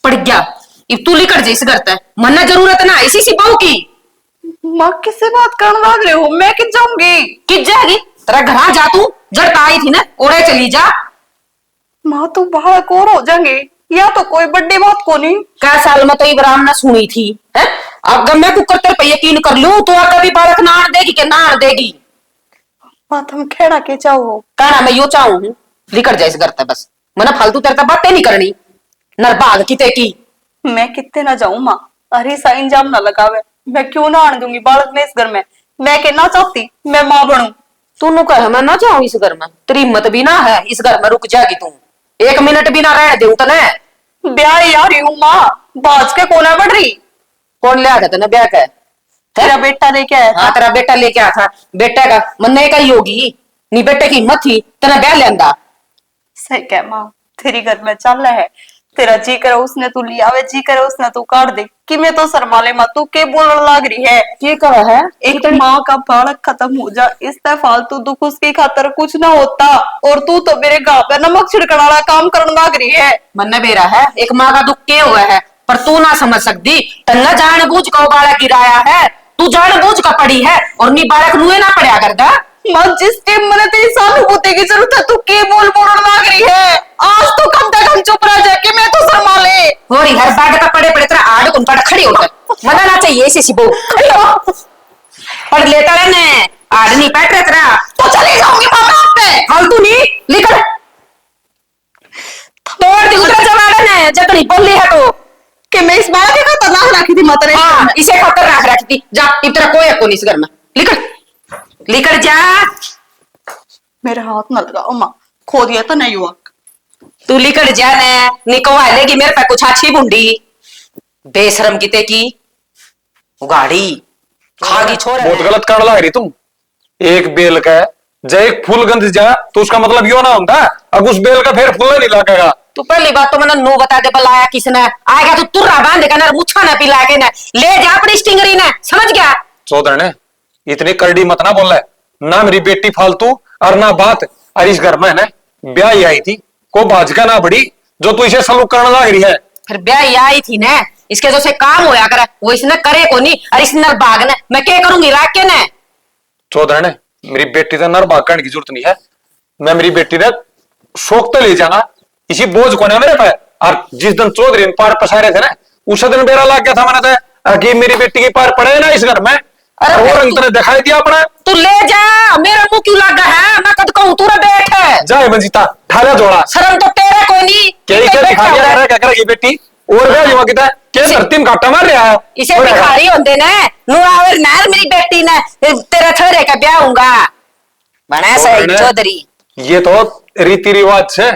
पड़ गया, ये तू लिकड़ जैसे करता है, मन्ना जरूरत ना इसी सी बहू की। माँ किससे बात करने लग रहे हो? मैं किस जाऊंगी? किस जाएगी? तेरा घर जा, तू जड़ आई थी ना ओरे चली जा। माँ तू बालक और हो जाएंगे या तो कोई बड़ी बात को नहीं। क्या साल में तो इब्राहिम ना सुनी थी है? अब मैं कुकर तेरे पे यकीन कर लूं तो कभी बालक ना आने देगी कि ना आने देगी? माँ तुम खेड़ा के चाहो? कहना मैं यो चाहूं लिकड़ जाए इस घर ते, बस मैंने फालतू तेरे तक बातें नहीं करनी, नरभाग किते की। मैं कितने ना जाऊं माँ, अरे सा इंजाम ना लगावे। मैं क्यों ना आने दूंगी बालक ने इस घर में? मैं कहना चाहती मैं माँ बनूं। तू कह मैं ना जाऊं इस घर में, तेरी हिम्मत भी ना है इस घर में रुक जाएगी तू, 1 मिनट भी ना रह दूं तने। ब्याह यार हूँ माँ, बाज के कोना बढ़ रही। कौन ले आया तने ब्याह का? तेरा बेटा लेके आया था। हाँ तेरा बेटा लेके आया था, बेटा का मन का ही होगी, नी बेटे की हिम्मत थी तना ब्याह लेंदा। सही कह माँ, तेरी घर में चल रहा है, तेरा जी करे उसने तू लिया वे, जी करे उसने तू काट दे कि मैं तो शर्माले माँ तू के बोलने लग रही है। ये कहा है एक माँ का बालक खत्म हो जा, इससे फालतू दुख उसकी खातर कुछ ना होता, और तू तो मेरे गाँव पे नमक छिड़कने वाला काम करने लग रही है। मन बेरा है एक माँ का दुख के हुआ है, पर तू ना समझ सकती, तन्ना जानबूझ का बालक गिराया है, तू जानबूझ का पड़ी है और नी बालक नुए ना पड़ा करदा। माँ जिस टाइम मैंने तेरी सहानुभूति की जरूरत है तू के बोलने लग रही है। आज तो कम से कम चुप रह जा कि मैं तो शर्मा ले। होरी हर बात का पड़े पड़े तेरा आड़ उन पड़ खड़ी होकर मना ना चाहिए इसी सिबो पढ़ लेता रहने, आड़ नहीं बैठ रहा तेरा तो चली जाऊंगी मामा पे। फालतू नहीं लिखल तोड़ दी उधर जवाब है जब नहीं बोली है तो कि मैं इस बात के खतरनाक रखी थी माता ने। हाँ इसे खातर रख रखी थी, जा इतना कोई को नहीं इस घर में, लिखल लिखल जा। मेरे हाथ न लगाओ माँ, खो दिया तो नहीं हुआ। तू लिखल जा ने निकवा लेगी मेरे पे कुछ अच्छी बुंडी, बेशरम किते की उगाड़ी खागी छोड़। बहुत गलत करने लग रही तुम। एक बेल का जय एक फूल गंध जा तो उसका मतलब यो ना होता, अब उस बेल का फिर फूल नहीं लगेगा। तू पहली बात तो मैंने नो बता दे बुलाया किसने, आएगा तो तुर्रा बांध देगा ना, मुछा ना पिला के ना ले जा अपनी स्टिंगरी ने, समझ गया? चौधर ने इतनी करड़ी मत ना बोला है, ना मेरी बेटी फालतू और ना बात, और इस घर में ना ब्याह ही आई थी को बाज का ना बड़ी जो तू इसे सलूक करने लग रही है। फिर ब्याह ही आई थी ना, इसके जो से काम होया करे वो इसने करे को नहीं, और इसने भाग ने मैं क्या करूंगी राख के ने। चौधर ने मेरी बेटी का नर भाग करने की जरूरत नहीं है, मैं मेरी बेटी ने शौक तो ले जाना, इसी बोझ को ना मेरे पे। और जिस दिन चौधरी पार पसारे थे ना उस दिन बेरा लग गया था मैंने तो कि मेरी बेटी के पार पड़े ना इस घर में। अरे और रंग तने दिखाई दिया अपना, तू ले जा, मेरा मुंह क्यों लगा है, मैं कद कहूं तू बैठ है। जाए मंजीता ठाला जोड़ा शर्म तो तेरा कोई नहीं, क्या क्या दिखा दिया क्या करेगी बेटी और वे युवा किता क्या धरती में काटा मार रहा है इसे भिखारी होंदे ने नुआवर नार मेरी बेटी ने तेरा थोड़े का ब्याह होगा बना सही चौधरी। ये तो रीति रिवाज से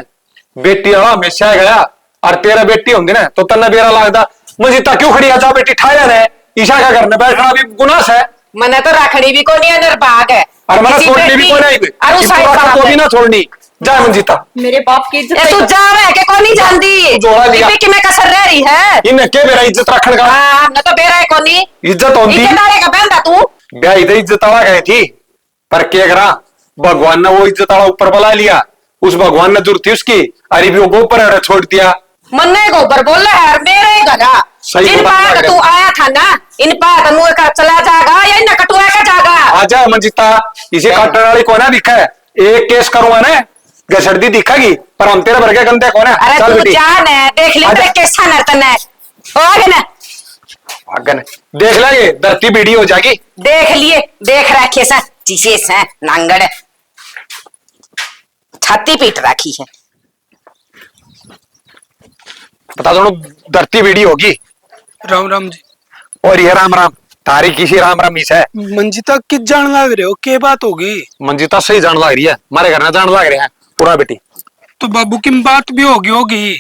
बेटी वाला हमेशा गया और तेरा बेटी होंगी ना तो तन्ना बेरा लगता मंजीता क्यों खड़ी है, जा बेटी ठाया ने ईशा का करने बैठना भी गुनाह है। मने तो रखड़ी भी कोनी है निर्भाग है और मैंने छोड़नी भी कोनी है और उस साइड को भी ना छोड़नी, जा मंजीता मेरे बाप की इज्जत तू जा रहा है के कोनी जानदी जोड़ा लिया बीबी की मैं कसर रह रही है इन्हें के मेरा इज्जत रखने का। हां न तो बेरा है कोनी इज्जत होती इज्जतदारे का बंदा तू ब्याह इधर इज्जत वाला गए थी पर क्या करा भगवान ने वो इज्जत वाला ऊपर बुला लिया, उस भगवान ने जरूरत थी उसकी अरे भी वो गोबर छोड़ दिया। मन्ने गोबर बोल रहा है मेरे ही गधा सही इन बता पार रहा तू आया था ना, इन पार तनु का चला जाएगा या इन कटुआ का जाएगा। आजा मंजिता इसे काटने वाली कौन है दिखा है, एक केस करूंगा ना गसर्दी दिखेगी पर हम तेरे भर के गंदे कौन है। अरे चल तू बेटी जान है देख ले तेरे कैसा नर्तन है ओ आगे ना अगन देख लेंगे धरती बीड़ी हो जाएगी। देख लिए देख रखे सा जिसे सा नांगड़ छाती पीट रखी है बता दो धरती बीड़ी होगी। राम राम जी। और ये राम राम तारी किसी राम राम इस है। मंजिता किस जान लग रहे हो, क्या बात होगी? मंजिता सही जान लग रही है, हमारे घर में जान लग रहे हैं पूरा बेटी। तो बाबू की बात भी होगी।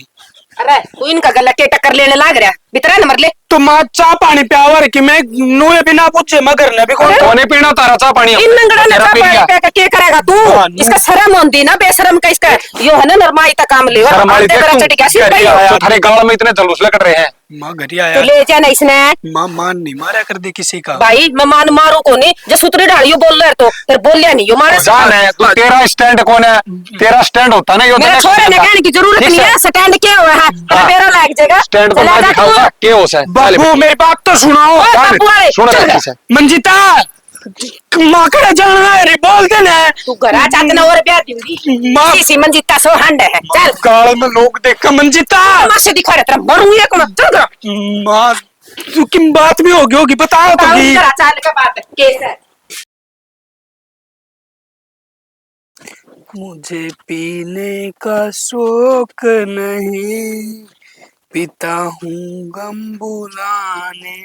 अरे तू इनका गला के टक्कर लेने लाग रहा बितरा नंबर ले तो माँ चाह पानी प्यावर कि मैं नुए बिना पूछे मैं करने भी कौन पीना तारा चाह पानी इन नंगड़ा ने चाह पानी पे क्या करेगा तू, इसका शर्म होती ना बेशरम का, इसका यो है ना नरमाई का काम ले और थारे गांव में इतने जलूस लग रहे हैं। माँ घरी तो आया ले जाना इसने माँ मान नहीं मारा कर दे किसी का। भाई मैं मान मारू को नहीं जो सूत्री ढालियो बोल रहे तो फिर बोलिया नहीं यो मारे जान है तू तेरा स्टैंड कौन है, तेरा स्टैंड होता ना यो मेरे छोरे ने कहने की जरूरत नहीं है, स्टैंड क्या हुआ है मेरा लाग जाएगा स्टैंड को मैं दिखाऊंगा क्या हो है। बाबू मेरी बात तो सुनाओ। सुन मंजिता माँ का जानना है रे बोल देना तू घरा चाहते ना और ब्याह दूंगी माँ इसी मंजिता सो हंड है चल गाल में लोग देख मंजिता मां से दिखा रहा मरू एक मत चल घर माँ तू की बात भी होगी बताओ तो घरा चाल का बात कैसा है। मुझे पीने का शौक नहीं पीता हूँ गम बुलाने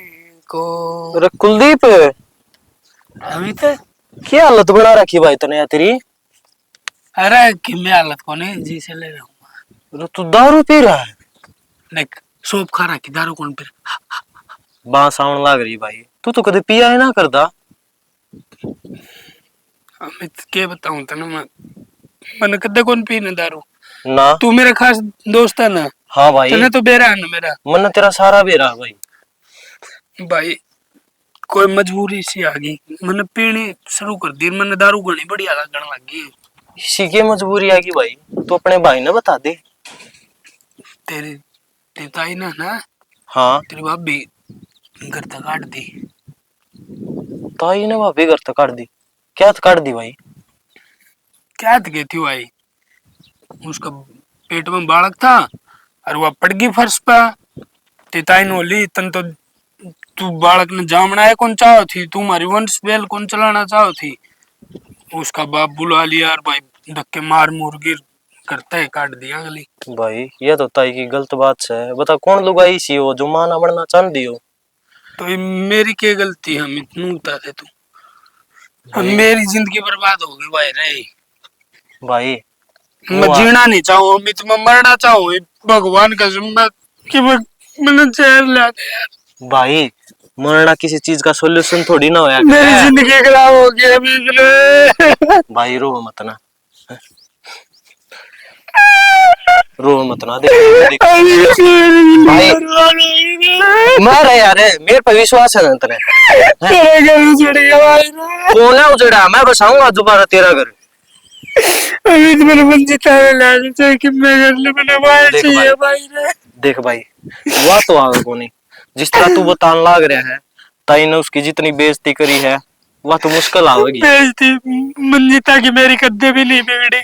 को। कुलदीप अमित क्या हालत बना रखी भाई तने यार तेरी। अरे कि मैं हालत को नहीं जी से ले रहा हूँ। तू दारू पी रहा है। देख सोप खा रखी दारू कौन पी बांस आवन लाग रही भाई। तू तो कदे पिया है ना करदा। अमित के बताऊं तने मैंने कदे कौन पीने दारू। ना तू मेरा खास दोस्त है ना। हाँ भाई तने तो बेरा है ना मेरा। मन तेरा सारा भी रहा भाई। भाई कोई मजबूरी सी आ गई मैंने पीनी शुरू कर दी मैंने दारू घनी बढ़िया लगने लग गई। इसी की मजबूरी आ गई भाई। तू अपने भाई ने बता दे। तेरी तेरी ताई ना हाँ तेरी भाभी घर तक काट दी। ताई ने भाभी घर तक काट दी। क्या काट दी भाई। क्या गई थी भाई उसका पेट में बालक था और वह पड़ गई फर्श पर। तिताई ने बोली तन तो तू बालक ने जामना है कौन चाहो थी तुम्हारी वंश बेल कौन चलाना चाहो थी। उसका बाप बुला लिया और भाई धक्के मार मुर गिर करते ही काट दिया गली। भाई ये तो ताई की गलत बात है। बता कौन लुगाई सी हो जो मां ना बनना चाहती हो। तो ये मेरी क्या गलती है हम इतनू बता दे तू। अब भाई मेरी जिंदगी बर्बाद हो गई भाई रे। भाई मैं जीना नहीं चाहूँ अमित मैं मरना चाहूँ भगवान का जिम्मा कि मैंने जहर ला दे यार। भाई मरना किसी चीज का सॉल्यूशन थोड़ी ना होया मेरी करता है। जिंदगी खराब हो गई अमित रे। भाई रो मत ना। रो मत ना देख भाई मर है यार मेरे पर विश्वास है ना तेरे। तेरे घर उजड़ गया भाई रे। कौन है उजड़ा मैं बसाऊंगा दोबारा तेरा घर। अमित मेरे मन जिताने लाने चाहिए कि मैं घर ले मैंने भाई देख चाहिए भाई भाई रे। देख भाई वह तो आगे को नहीं। जिस तरह तू बतान लाग रहा है ताई ने उसकी जितनी बेइज्जती करी है वह तो मुश्किल आओगी। बेइज्जती मंजिता की मेरी कद्दे भी नहीं बिगड़ी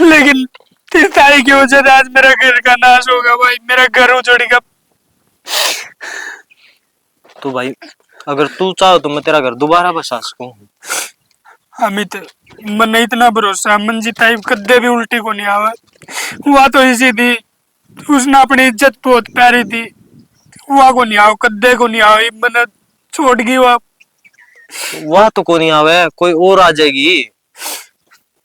लेकिन तेरी ताई की वजह से आज मेरा घर का नाश होगा भाई मेरा घर उजड़ेगा। तो भाई अगर तू चाहो तो मैं तेरा घर दोबारा बसा सकूं। अमित मन इतना भरोसा मंजिता कद्दे भी उल्टी को नहीं आवा। वह तो इसी थी उसने अपनी इज्जत बहुत प्यारी थी। वह को नहीं आओ कद्दे को नहीं आओ मन छोड़ गई वह। वह तो कोई नहीं आवे कोई और आ जाएगी।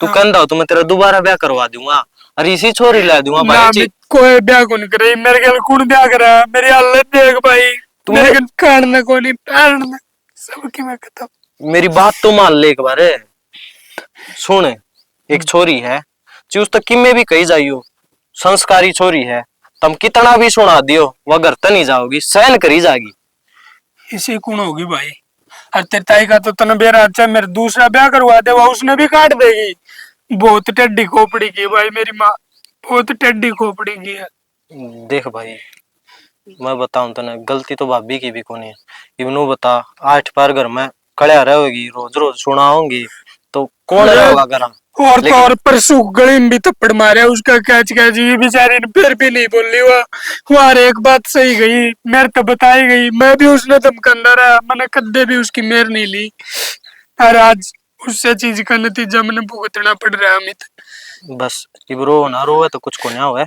तू कहता हो तो मैं तेरा दोबारा ब्याह करवा दूंगा और इसी छोरी ला दूंगा ना भाई। अमित कोई ब्याह को नहीं करे मेरे ख्याल कौन ब्याह करा मेरी हालत देख भाई। मेरे ख्याल काटना को नहीं पैरना सबकी मैं खत्म। मेरी बात तो मान ले एक बार। सुन एक छोरी है चूस तो किमे भी कही जाइयो संस्कारी छोरी है तुम कितना भी सुना दियो वह घर तो नहीं जाओगी सहन करी जाएगी। इसी कौन होगी भाई। और तेरी ताई का तो तना बेरा अच्छा मेरा दूसरा ब्याह करवा दे वो उसने भी काट देगी। बहुत टेढ़ी खोपड़ी की भाई मेरी माँ बहुत टेढ़ी खोपड़ी की है। देख भाई मैं बताऊं तने गलती तो भाभी की भी कोनी है। इवनू बता 8 बार घर में कड़िया रहेगी रोज रोज सुनाओगी तो कौन रहेगा घर। और तो और परसों गले में भी थप्पड़ मारे उसका कैच कैच ये बेचारी ने फिर भी नहीं बोली वह एक बात सही गई मेरे तो बताई गई मैं भी उसने धमकांदा रहा मैंने कद्दे भी उसकी मेर नहीं ली। और आज उससे चीज का नतीजा मैंने भुगतना पड़ रहा है अमित। बस इब्रो ना रोवे तो कुछ को नहीं होवे।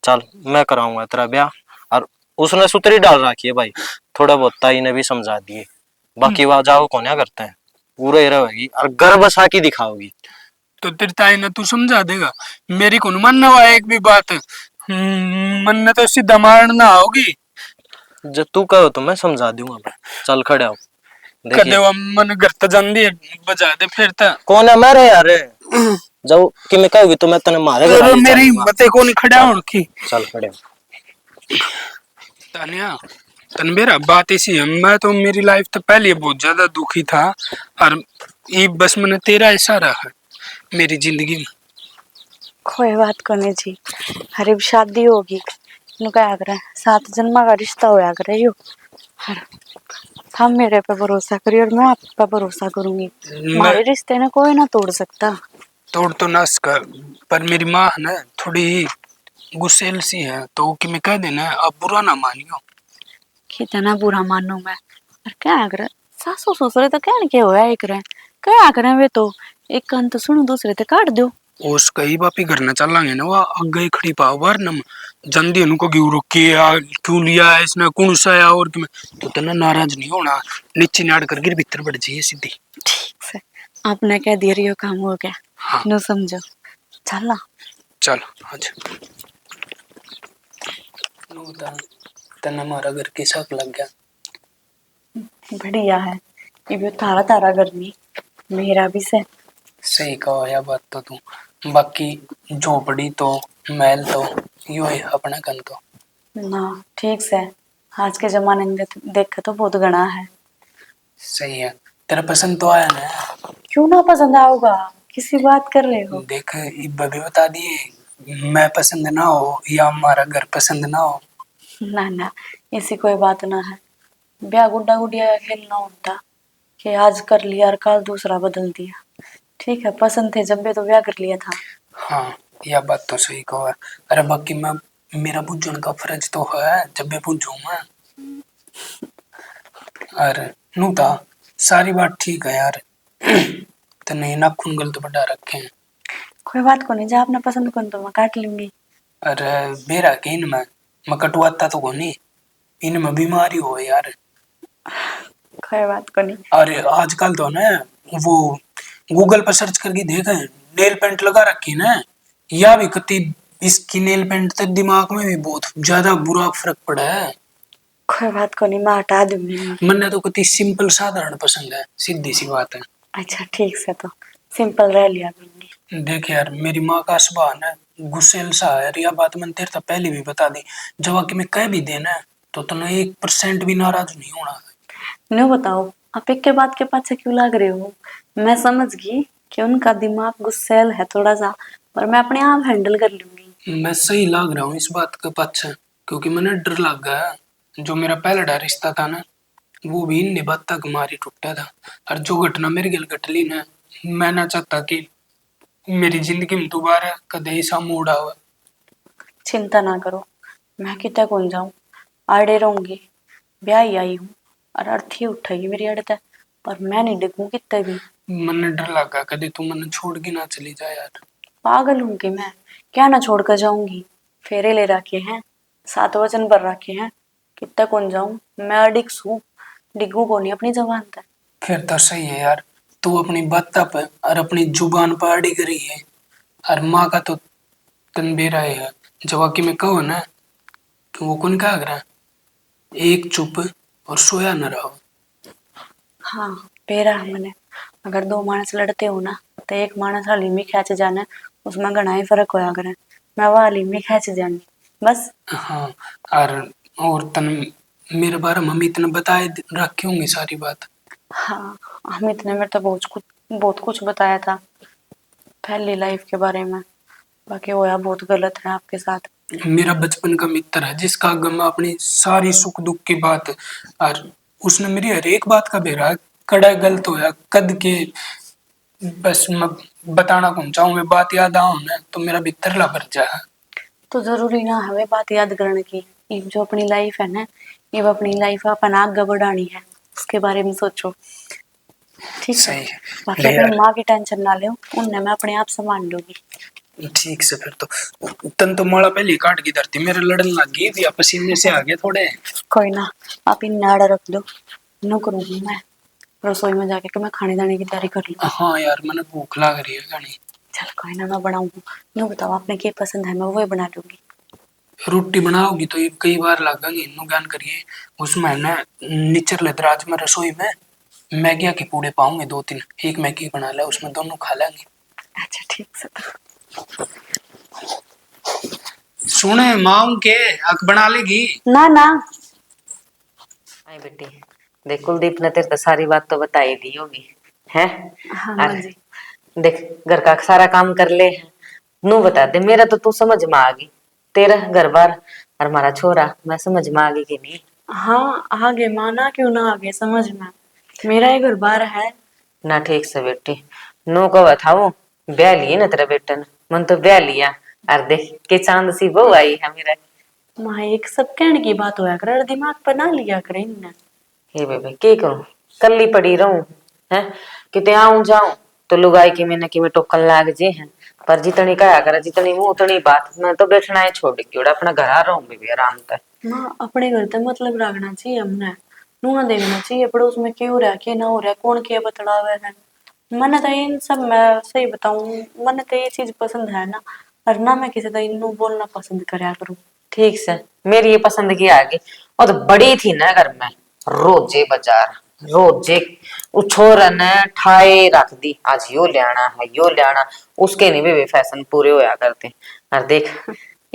चल मैं कराऊंगा तेरा ब्याह और उसने सुतरी डाल रखी है भाई। थोड़ा बहुत ताई ने भी समझा दिए बाकी वहां जाओ कौन करते हैं पूरा ही रहेगी और घर बसा की दिखाओगी। तो तेरी ताई ने तू समझा देगा मेरी को मानना हुआ एक भी बात मन ने तो सीधा मारना होगी। जब तू कहो तो मैं समझा दूंगा भाई। चल खड़े हो कदे वो मन घर तक जांदी है बजा दे फिर ता कौन है मारे यार जाओ कि मैं कहोगी तो मैं तने मारे घर मेरी हिम्मत को नहीं खड़ा होने की। चल खड़े हो। तानिया तनबेरा बात इसी है मैं तो मेरी लाइफ तो पहले बहुत ज्यादा दुखी था और ये बस मैंने तेरा इशारा है मेरी जिंदगी में। कोई बात करने जी हरी भी शादी होगी नु क्या करे 7 जन्म का रिश्ता होया करे यो। हर हम मेरे पे भरोसा करिए और मैं आप पे भरोसा करूंगी। हमारे रिश्ते ने कोई ना तोड़ सकता। तोड़ तो ना सका पर मेरी माँ है ना थोड़ी गुस्सेल सी है तो कि मैं कह देना अब बुरा ना मानियो। कितना बुरा मानू मैं पर क्या करे सासू ससुरे तो कहने के होया एक रहे क्या करे वे तो एक कान तो सुनो दूसरे ते काट दो। उस कई बापी घर न चलांगे ना वह अगे खड़ी पाव बार न जंदी उनको क्यों रोकी क्यों लिया इसने कौन सा आया और कि तो तना नाराज नहीं होना नीचे नाड़ कर गिर भीतर बढ़ जाइए सीधी। ठीक से आपने कह दिया रियो काम हो गया। हाँ। नो समझो चल ना। चल आज तना हमारा घर कैसा लग गया? बढ़िया है। ये भी तारा तारा गर्मी मेरा भी से। सही कहो यह बात तो तू। बाकी झोपड़ी तो महल तो यो है अपना कन तो। ना ठीक से आज के जमाने में देख तो बहुत गणा है। सही है। तेरा पसंद तो आया ना? क्यों ना पसंद आओगा, किसी बात कर रहे हो? देख इब्बा भी बता दिए, मैं पसंद ना हो या हमारा घर पसंद ना हो। ना ना ऐसी कोई बात ना है। ब्याह गुड्डा गुडिया खेलना होता कि आज कर लिया और कल दूसरा बदल दिया। ठीक है पसंद थे जब भी तो ब्याह कर लिया था। हाँ यह बात तो सही कहो है। अरे बाकी मैं मेरा बुझन का फर्ज तो है जब भी बुझू मैं। अरे नू था सारी बात ठीक है यार। तो नहीं नाखून गलत बढ़ा रखे हैं। कोई बात को नहीं, जा अपना पसंद कौन तो मैं काट लूंगी। अरे बेरा के इनमें मैं कटवाता तो कोनी, इनमें बीमारी हो यार। कोई बात को नहीं। अरे आजकल तो ना वो गूगल पर सर्च करके देखे नेल पेंट लगा रखी ना, या भी कति इसकी नेल पेंट तो दिमाग में भी बहुत ज्यादा बुरा फर्क पड़ा है। कोई बात को नहीं, मैं हटा दूंगी। मन्ने तो कति सिंपल साधारण पसंद है, सीधी सी बात है। अच्छा ठीक से तो सिंपल रह लिया करूंगी। देख यार मेरी माँ का स्वभाव ना गुस्सेल सा है, यह बात मैंने तेरे तो पहले भी बता दी। जब कि मैं कह भी देना तो तुमने 1% भी नाराज नहीं होना। नो बताओ आप एक के बाद के पाछे क्यों लग रहे हो? मैं समझ गई कि उनका दिमाग गुस्सैल है थोड़ा सा, पर मैं अपने आप हैंडल कर लूंगी। मैं सही लाग रहा हूँ इस बात के पाछे, क्योंकि मैंने डर लग गया। जो मेरा पहला रिश्ता था ना वो भी इन बात तक मारी टूटा था। और जो घटना मेरे गल घट ली ना, मैं ना चाहता कि मेरी जिंदगी में दोबारा कदे ऐसा मोड़ आवे। चिंता ना करो, मैं कितने कौन जाऊं, आड़े रहूंगी। ब्याह ही आई हूँ और अर्थी उठेगी मेरी अड़ते, पर मैं नहीं डिगूं कितने भी। मैंने डर लगा कदे तू मैंने छोड़ के ना चली जाए यार। पागल हूं कि मैं, क्या ना छोड़ कर जाऊंगी। फेरे ले रखे हैं, 7 वचन भर रखे हैं, कितने कौन जाऊं। मैं अडिक्स हूँ, डिगू को नहीं अपनी जबान तक। फिर तो सही है यार, तू अपनी बात पे और अपनी जुबान पर अड़ी करी है। और माँ का तो तन बेरा है। जब कि मैं कहो ना कि वो कौन क्या करा, एक चुप और सोया न रहो। हाँ पेरा है मैंने। अगर 2 मानस लड़ते हो ना तो एक मानस हाली में खेच जाना, उसमें घना ही फर्क होया करे। मैं वो हाली में खेच जाऊंगी बस। हाँ और तन मेरे बारे में मम्मी इतने बताए रखे होंगे सारी बात। हाँ अमित ने मेरे तो बहुत कुछ बताया था पहली लाइफ के बारे में। बाकी होया बहुत गलत है आपके साथ। मेरा बचपन का मित्र है जिसका आगे मैं अपनी सारी सुख दुख की बात, और उसने मेरी हर एक बात का बेरा कड़ा गलत होया कद के। बस मैं बताना कौन चाहूँ, मैं बात याद आऊँ ना तो मेरा भीतर ला भर जाए। तो जरूरी ना हमें बात याद करने की। ये जो अपनी लाइफ है ना, ये अपनी लाइफ अपन आगे बढ़ानी है, उसके बारे में सोचो। ठीक है, सही है। बाकी ले अपनी यार माँ की टेंशन ना लो, उन्हें मैं अपने आप संभाल लूंगी। ठीक से फिर तो तन तो माला पहले ही काट की धरती मेरे लड़न लग गई थी, पसीने से आ गए थोड़े। कोई ना, आप इन नाड़ा रख दो, नो करूंगी मैं रसोई में जाके कि मैं खाने दाने की तैयारी कर लूँ। हाँ यार मैंने भूख लग रही है गानी। चल कोई ना, मैं बनाऊंगी। नो बताओ आपने क्या पसंद है, मैं वही बना लूंगी। रोटी बनाओगी तो ये कई बार लगेंगे इन्नू ज्ञान करिए। उसमें ना निचर ले दराज में रसोई में मैगिया के पूड़े पाऊंगे 2-3, एक मैगी बना ले उसमें दोनों खा लेंगे। अच्छा ठीक से। सुने माऊ के अक बना लेगी ना ना आई बेटी, देख कुलदीप ने तेरे तो सारी बात तो बता ही दी होगी है। हाँ माँ अरे जी। देख घर का सारा काम कर ले, नू बता दे मेरा तो तू समझ में आ गई। तेरा घर बार और हमारा छोरा मैं समझ में आ गई कि नहीं? हाँ आगे माना क्यों ना आगे समझ में, मेरा ही घर बार है। ना ठीक से बेटी, नू को था वो ब्याह लिए ना तेरा बेटा ने, मन तो ब्याह लिया। और देख के चांद सी बहू आई है मेरा। माँ एक सब कहने की बात होया करे, दिमाग पर ना लिया करे इनने। हे बेबे के करूं, कल्ली पड़ी रहूं है, किते आऊं जाऊं तो लुगाई की में टोकन लाग जे हैं। पर जितनी कहा करे जितनी मुंह उतनी बात, मैं तो बैठना है छोड़ के उड़ा अपना घर आ रहा हूँ बेबी आराम से। माँ अपने घर तक मतलब रखना चाहिए हमने, नूना देखना चाहिए पड़ोस में क्या हो रहा है क्या ना हो रहा है, कौन क्या बतलावे है। मैंने तो इन सब, मैं सही बताऊं, मैंने तो ये चीज पसंद है ना, और ना मैं किसी तो इन्नू बोलना पसंद करया करूं। ठीक से मेरी ये पसंद की आगे। और तो बड़ी थी ना घर में, रोजे बाजार, रोजे उछोर ने ठाए रख दी, आज यो लेना है यो लेना। उसके नहीं भी फैशन पूरे होया करते। और देख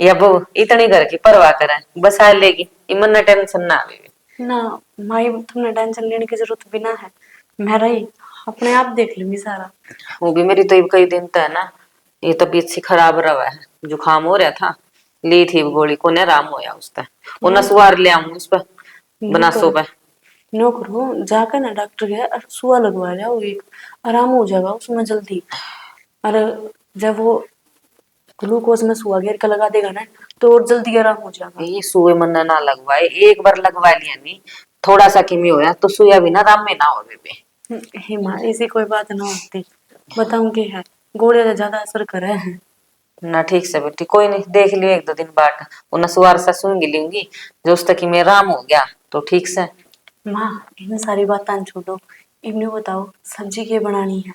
ये अब इतनी घर की परवाह करे, बस आ लेगी, इमन टेंशन ना आवे। ना माई, तुमने टेंशन लेने की जरूरत भी ना है, मैं रही अपने आप देख लूंगी सारा। वो भी मेरी तो अब कई दिन तो है ना, ये तबीयत सी खराब रहा है, जुकाम हो रहा था, ली थी गोली को ने आराम होया उसका। वो नसवार ले आऊंगी उस पर नो बनासो करो, पे। नो करो, जाकर ना डॉक्टर के सुआ लगवा जाओ, एक आराम हो जाएगा उसमें जल्दी। और जब वो ग्लूकोज में सुआ घेर का लगा देगा ना, तो और जल्दी आराम हो जाएगा। ये सुई मन ना लगवाए, एक बार लगवा लिया नहीं, थोड़ा सा किमी होया तो सुया भी ना आराम में ना हो बेबे। हे माँ, ऐसी कोई बात ना होती, बताऊं कि है गोलियां तो ज्यादा असर करे हैं। ना ठीक से बेटी, कोई नहीं, देख लियो एक दो दिन बाद, वो नसवार सा सूंगी लूंगी, जो उस तक में आराम हो गया तो ठीक से। माँ, इन सारी बातें छोड़ो, इन्हें बताओ सब्जी क्या बनानी है,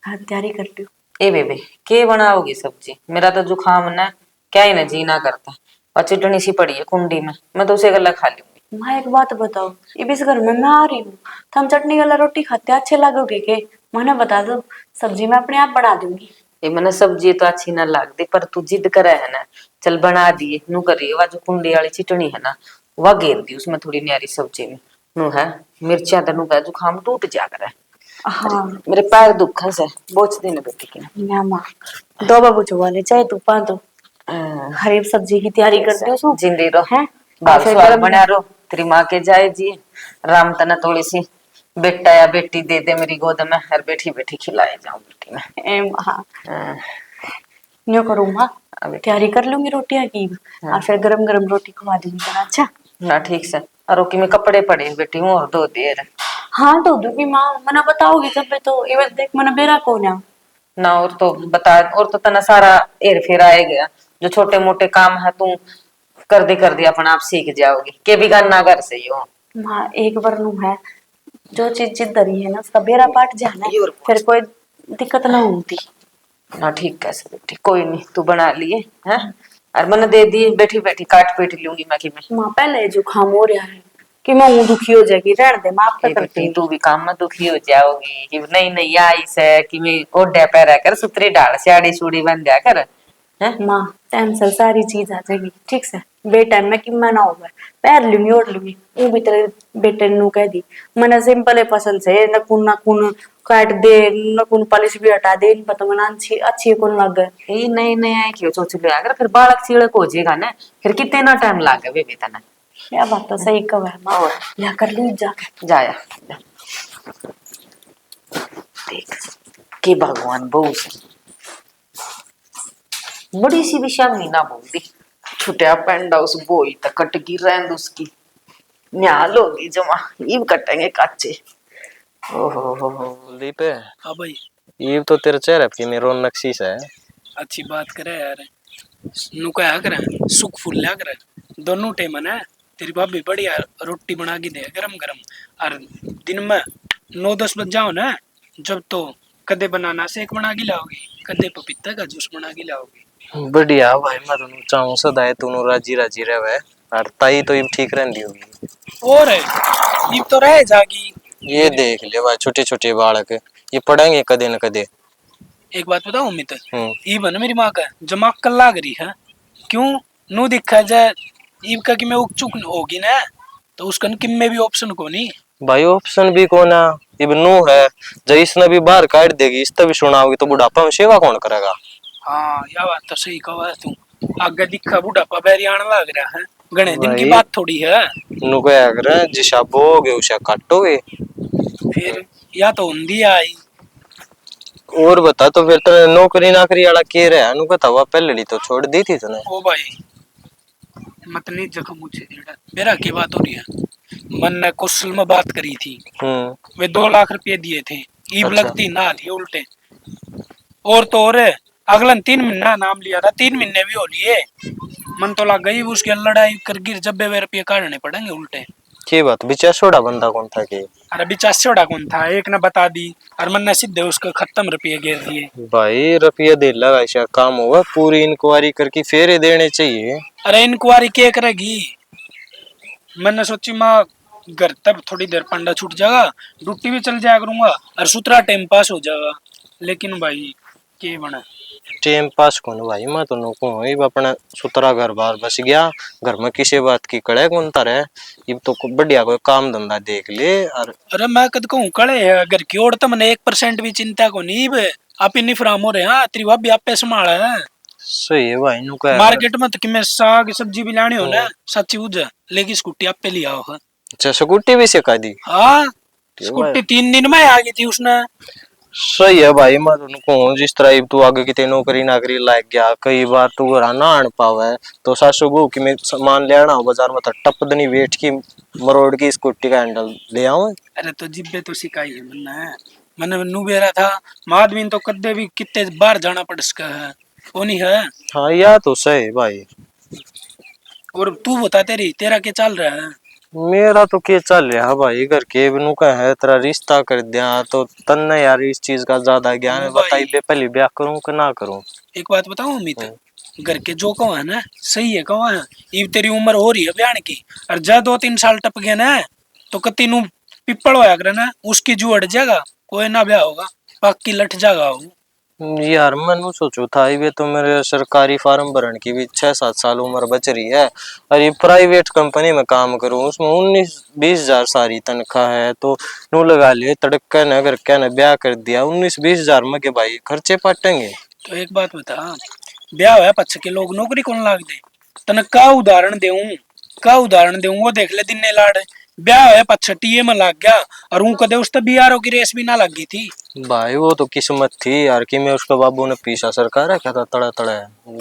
हाँ तैयारी कर लियो। ए बेबे के बनाओगी सब्जी, मेरा तो जुखाम ना क्या ही ना जी ना करता, और चिटनी सी पड़ी है कुंडी में, मैं तो उसे गला खा लूंगी। माँ एक बात बताओ, ये इस घर में मैं आ रही हूँ तो हम चटनी वाला रोटी खाते अच्छे लगोगे के? मैंने बता दो, सब्जी मैं अपने आप बना दूंगी। ये मैंने सब्जी तो अच्छी ना लगती, पर तू जिद करे है ना, चल बना दिए नू करिए, वह जो कुंडी वाली चिटनी है ना, वह घेर दी उसमें थोड़ी न्यारी सब्जी में, नू है मिर्चा तनु का जुखाम टूट जा करे। अरे हाँ मेरे पैर दुखन से बोझ देने बेटी की मैं माँ, दो बाबू चुवाले चाहे तू पा दो, ना। हरी सब्जी की तैयारी कर दो सो जिंदी रो, है। बाल फिर स्वाद गरम बना रो, तेरी माँ के जाए जी, राम तना थोड़ी सी बेटा या बेटी दे दे मेरी गोद में, हर बैठी बैठी खिलाए जाऊं बेटी में। एम हाँ, हाँ, न्यो करूँ माँ, अबे तैयारी कर लूंगी रोटियां की, हाँ। और फिर गरम गरम रोटी खवा दूंगी तना, अच्छा। ना ठीक से, और ओकी में कपड़े पड़े हैं बेटी, और दो देर हाँ तो दूंगी माँ, मना बताओगी जब भी, तो ये देख मैंने बेरा कौन है। ना। और तो बता, और तो तना सारा एर फेर आए गया, जो छोटे मोटे काम है तू कर दे अपना आप सीख जाओगी, के भी करना घर से ही हो। माँ एक बार नू है, जो चीज जिद धरी है ना उसका बेरा पाट जाना है, फिर कोई दिक्कत ना होती। ना ठीक कैसे बेटी, कोई नहीं, तू बना लिए है, और मैंने दे दिए, बैठी बैठी काट पीट लूंगी मैं कि मैं। माँ पहले जुकाम हो रहा है कि मैं ऊँ दुखी हो जाएगी, रहने दे माँ, आप ए तक करती बेटी हूँ। तू भी काम में दुखी हो जाओगी कि नहीं नहीं आई से कि मैं ओढ़े पे रह कर सुतरी डाल साड़ी सूड़ी बन जा कर हैं। माँ टेंशन सारी चीज आ जाएगी ठीक से, बेटाइम में कि मैं ना होगा, पैर लूंगी ओढ़ लूंगी, वो भी तेरे बेटे नू कह दी मैंने सिंपल है पसंद से, नकुन काट दे, नकुन पॉलिश भी हटा दे, इन पता मना अच्छी अच्छी कौन लग गए। ये नहीं नहीं आई क्यों सोच लिया अगर फिर बालक सीड़क हो जाएगा ना, फिर कितने ना टाइम लागे बेबी तना। क्या बात तो सही कब है माँ, या कर लू जा। जाया जा। देख कि भगवान बहु से बड़ी सी भी शामी ना बोलती, छुटिया पेंडा उस बोई तक कटगी रहन उसकी, न्याल होगी जमा, ईब कटेंगे काचे। ओहो हो। कुलदीप है, हाँ भाई, ये तो तेरे चेहरे पे मेरी रौनक सी है। अच्छी बात करे यार, नु क्या करे, सुख फूल लिया करे, दोनों टाइम ना तेरी भाभी बढ़िया रोटी बना के दे गरम गरम, और दिन में 9-10 बज जाओ ना, जब तो कदे बनाना शेक बना के लाओगी, कदे पपीता का जूस बना के लाओगी। बढ़िया भाई, मैं तो चाहूँ सदाए तू राजी राजी रहे, और ताई तो ये ठीक रहती होगी। और ये तो रह जागी। ये देख ले भाई, छोटे छोटे बालक ये पढ़ेंगे कदे न कदे। एक बात बताऊं मित्र, हम्म। ये बन मेरी माँ का जमाक कल लाग रही है, क्यों नु दिखा जाए ईब का कि मैं उग चुक होगी ना, तो उसका किम में भी ऑप्शन को नहीं। भाई ऑप्शन भी कोना, इब नो है, जब इसने भी बाहर काट देगी, इस तभी सुनाओगी तो बुढ़ापा में सेवा कौन करेगा। हाँ यह बात तो सही कहा तू, आगे दिखा बुढ़ापा बैरी आने लग रहा है, गणे दिन की भाई बात थोड़ी है। नु क्या करे, जिसा बोगे उसे काटोगे। फिर या तो हिंदी आई। और बता, तो फिर तो नौकरी नाकरी वाला के रहा नु बता, वह पहले तो छोड़ दी थी तूने। ओ भाई मत नहीं जख्म मुझे मेरा की बात हो रही है, मन ने कुशल में बात करी थी, वे 2 लाख रुपए दिए थे, ईब अच्छा। लगती ना थी उल्टे, और तो और अगला 3 महीना नाम लिया था, 3 महीने भी हो लिए, मन तो लग गई उसके लड़ाई कर गिर जब वे रुपये काटने पड़ेंगे उल्टे। की बात बिचासोड़ा बंदा कौन था के? अरे बिचास्योड़ा कौन था, एक ने बता दी और मन ने सीधे उसको खत्म रुपये गिर दिए। भाई रुपया दे लगा ऐसा काम होगा, पूरी इंक्वायरी करके फिर ही देने चाहिए। अरे इंक्वायरी क्या करेगी, मैंने सोची माँ घर तब थोड़ी देर पंडा छूट जाएगा, ड्यूटी भी चल जाया करूंगा और सुतरा टाइम पास हो जाएगा। लेकिन भाई के बना टाइम पास कौन भाई, मैं तो नको अपना सुतरा घर बार बस गया, घर में किसी बात की कड़े कौन तारे, ये तो बढ़िया कोई काम धंधा देख ले। और अरे मैं कद कहूँ कड़े है घर की ओर, तो मैंने 1% भी चिंता को नहीं बे, आप इन्नी फ्राम हो रहे हैं, तेरी भाभी आप पे संभाला है। सही है भाई नु का मार्केट में तो कि मैं साग सब्जी भी लानी हो ना सच्ची उज, लेकिन स्कूटी आप पे लिया हो। अच्छा स्कूटी भी सिखा दी? हाँ स्कूटी 3 दिन में आ गई थी उसने। सही है भाई, मैं तुमको जिस तरह तू आगे कितने नौकरी नाकरी लाग गया, कई बार तू घर ना आन पावे तो सासू बहू की मैं सामान ले आना बाजार में तो टप दनी वेट की मरोड़ की स्कूटी का हैंडल ले आऊं। अरे तो जिब्बे तो सिखाई है मैंने नु बेरा था, आदमी तो कदे भी कितने बार जाना पड़ सका है, वो नहीं है। हाँ या तो सही भाई। और तू बता तेरा क्या चल रहा है? मेरा तो क्या चल रहा भाई, घर के बिनु का है तेरा रिश्ता कर दिया तो तन्ने यार इस चीज का ज्यादा ज्ञान है, बताइए बे पहले ब्याह करूं कि ना करूं। एक बात बताऊं अमित, घर के जो कहो है ना सही है, कहो है ये तेरी उम्र हो रही है ब्याह की, और जा 2-3 साल टप गया ना तो कति नु पिप्पल होया करे ना उसकी जू अड़ जाएगा, कोई ना ब्याह होगा पक्की लठ जाएगा वो। यार मैंने सोचो था ये तो मेरे सरकारी फार्म भरने की भी 6-7 साल उम्र बच रही है, और ये प्राइवेट कंपनी में काम करूं उसमें 19-20 हजार सारी तनख्वाह है, तो नू लगा लिए तड़का न करके न ब्याह कर दिया 19-20 हजार में के भाई खर्चे पाटेंगे। तो एक बात बता, ब्याह है पक्ष के लोग नौकरी कौन लाग दे, तने का उदाहरण देऊं वो देख ले दिन ने लाड़, ब्याह है पक्ष टीए में लाग गया और ऊ कदे उस तो बीआरओ की रेस भी ना लगी थी। भाई वो तो किस्मत थी यार कि मैं उसके बाबू ने पीछा सरकार है क्या था तड़ा तड़ा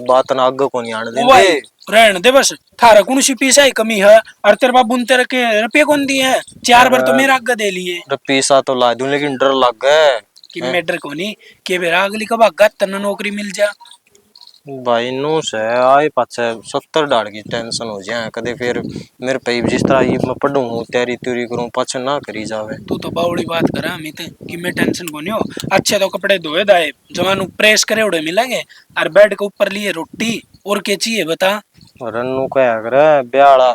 बात ना आगे को नहीं आने देंगे। रहने दे बस, थारा कौन सी पीसा ही कमी है, और तेरे बाबू ने तेरे के रुपये कौन दिए हैं, 4 बार तो मेरा आगे दे लिए। पीसा तो ला दूं लेकिन डर लग गया कि मैं डर को नहीं कि बेरा अगली कब आगा तन्ना नौकरी मिल जा। भाई नू से आए पाछे 70 डाल की टेंशन हो जाए कदे फिर मेरे पे जिस तरह ये मैं पढ़ूं तैयारी त्यूरी करूं पाछे ना करी जावे। तू तो बावड़ी बात करा अमित कि मैं टेंशन को नहीं हो, अच्छे तो कपड़े धोए दाए जवान प्रेस करे उड़े मिलेंगे, और बेड के ऊपर लिए रोटी और क्या चाहिए बता। रन्नू क्या करे ब्याला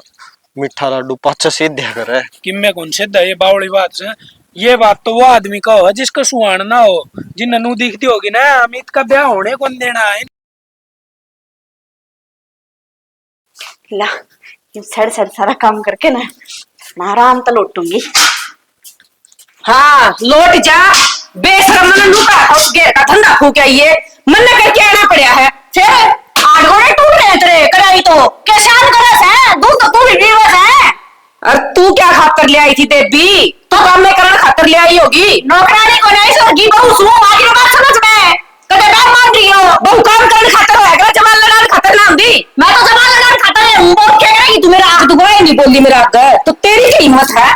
मिठा लड्डू पाछे सीधे करे कि मैं कौन से ये बावड़ी बात से, ये बात तो वो आदमी का हो जिसका सुहान ना हो, जिन ननू दिखती होगी ना अमित का ब्याह होने कौन देना है। ला सड़ सारा काम करके ना आराम तो लौटूंगी। हाँ लौट जा, बेशरम मन लुका उस घेर का धंधा फूक ये मन ने करके आना पड़ा है, फिर 8 घोड़े टूट रहे तेरे कराई तो क्या शान करस है, दूध तो तू भी पीवस है। और तू क्या खातर ले आई थी देवी, तो काम में करण खातर ले आई होगी, नौकरानी को नहीं सरगी बहू सु आगे बात समझ में कदे बात मान रही हो, बहु काम करण खातर होया कर जमाल लगान खातर ना दी, मैं तो जमाल लगान खातर है हूं, बोल के करेगी तू मेरा आंख दुगवाए नहीं बोली मेरा आग, तो तेरी क्या हिम्मत है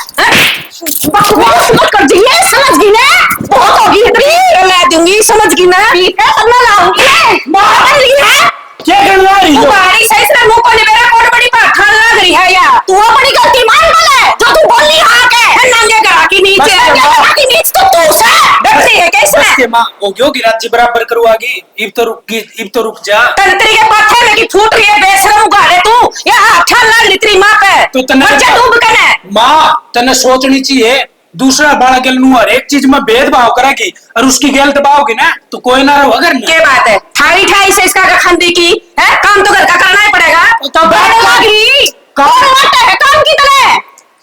बकवास मत कर दिए, समझ गई ना बहुत होगी इतनी ला दूंगी समझ गई ना, ठीक है सब मैं लाऊंगी बहुत ली है क्या करना रही हो तुम्हारी सही से मुंह को मेरा कोट बड़ी पाखा लग रही है यार, तू अपनी गलती मान बोले जो तू बोली हां के नंगे गला की नीचे गला की नीचे तो तू से डरती है कैसे के मां हो गयो कि राज्य बराबर करवागी, इब तो रुक जा, तंत्री के पाथे में की फूट रही है बेशरम उगाड़े तू, ये हाथा लग रही तेरी मां पे तो तने बच्चा डूब कने मां तने सोचनी चाहिए दूसरा बाड़ा गेल नु हर एक चीज में भेदभाव करेगी और उसकी गेल दबाओगी ना तो कोई ना रहो अगर क्या बात है, थारी ठाई से इसका खंदी की है, काम तो घर का करना ही पड़ेगा, तो बात लगी कौन होता है काम की तरह,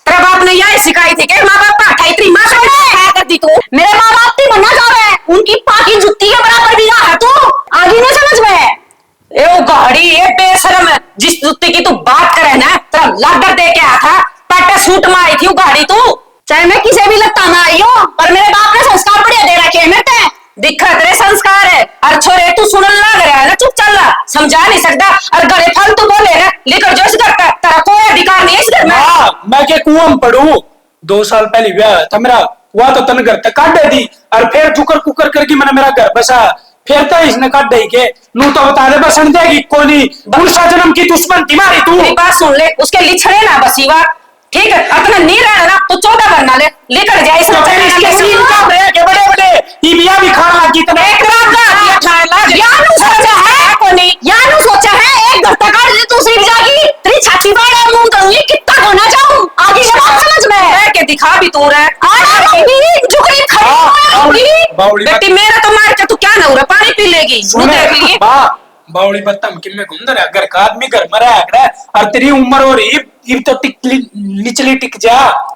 तेरे बाप ने यही सिखाई थी कि माँ बाप पाठा इतनी माँ से क्या करती तू, मेरे माँ बाप की मन्ना जावे उनकी पाकी जुत्ती के बराबर भी ना है तू, आगे ना समझ में ए वो गाड़ी ये बेशरम है, जिस जुत्ती की तू बात करे ना तेरा लाडर दे के आया था, पट्टे सूट में आई थी वो गाड़ी तू, चाहे मैं किसी भी लगता ना आई हूँ, पर मेरे बाप ने संस्कार बढ़िया दे रखे हैं मेरे दिखा तेरे संस्कार है, और छोरे तू सुनन लग रहा है ना चुप चल रहा, समझा नहीं सकता और गले फल तू बोले ना लेकर जो इस घर का तेरा कोई अधिकार नहीं है इस घर में। मैं के कुआं में पढ़ू 2 साल पहले ब्याह था मेरा, हुआ तो तन घर तक काट दे दी और फिर चुकर कुकर करके मैंने मेरा घर बसा, फिर तो इसने काट दे के नू तो बता दे बसन देगी कोनी दूसरा जन्म की दुश्मन तुम्हारी तू। मेरी बात सुन ले, उसके लिछड़े ना बसीवा ठीक है, अपना नहीं रहना ना तो 14 बनना ले लेकर जाए इस तो फिर इसके सीन क्या बड़े बड़े बड़े ईबिया भी खाना लगी इतना एक रात का दिया खाए लाज यानू सोचा है कोनी यानू सोचा है एक घर तक आज दूसरी भी जागी तेरी छाती बाड़ा मुंह करूंगी कितना होना चाहूं आगे की बात समझ में रह के दिखा भी तू रह झुकरी खड़ी बावड़ी बेटी मेरा तो मार के तू क्या ना हो रहा पानी पी लेगी तू देख लिए बावड़ी बत्तम किम में घूम रहा घर का आदमी घर मरा है और तेरी उम्र हो रही इब तो निचली टिक जा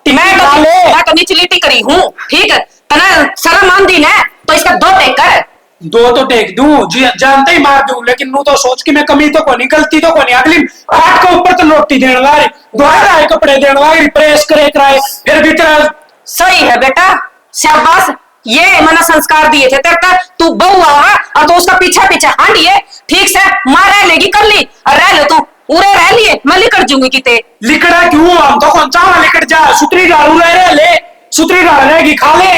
मैं तो निचली टिकरी हूँ ठीक है तना शर्म आंदी ना तो इसका 2 टेक कर दो तो टेक दूं जी जानते ही मार दूं लेकिन नू तो सोच कि मैं कमी तो कोनी गलती तो कोनी अगली हाथ के ऊपर तो रोटी देने वाली दोबारा आए कपड़े देने वाली प्रेस करे कराए फिर भी तेरा सही है बेटा शाबाश ये मैंने संस्कार दिए थे तेरे का तू बहू आवा और तो उसका पीछा पीछा हांडिए ठीक से मां रह लेगी कर ली और रह लो तू उरे रह लिए मैं लिकड़ जूंगी किते लिकड़ा क्यों हम तो कौन चावा लिकड़ जा सुतरी डालू रह ले सुतरी डाल रहेगी खा ले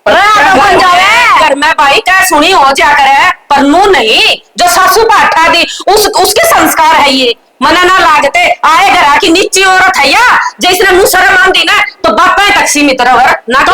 बन जावे घर में भाई क्या सुनी हो जा करे पर नू नहीं जो सासू पाठा दी उसके संस्कार है ये मना ना लागते आए घर की नीची औरत है या जैसे नू शर्म आंदी ना तो बापा तक सीमित रहो ना तो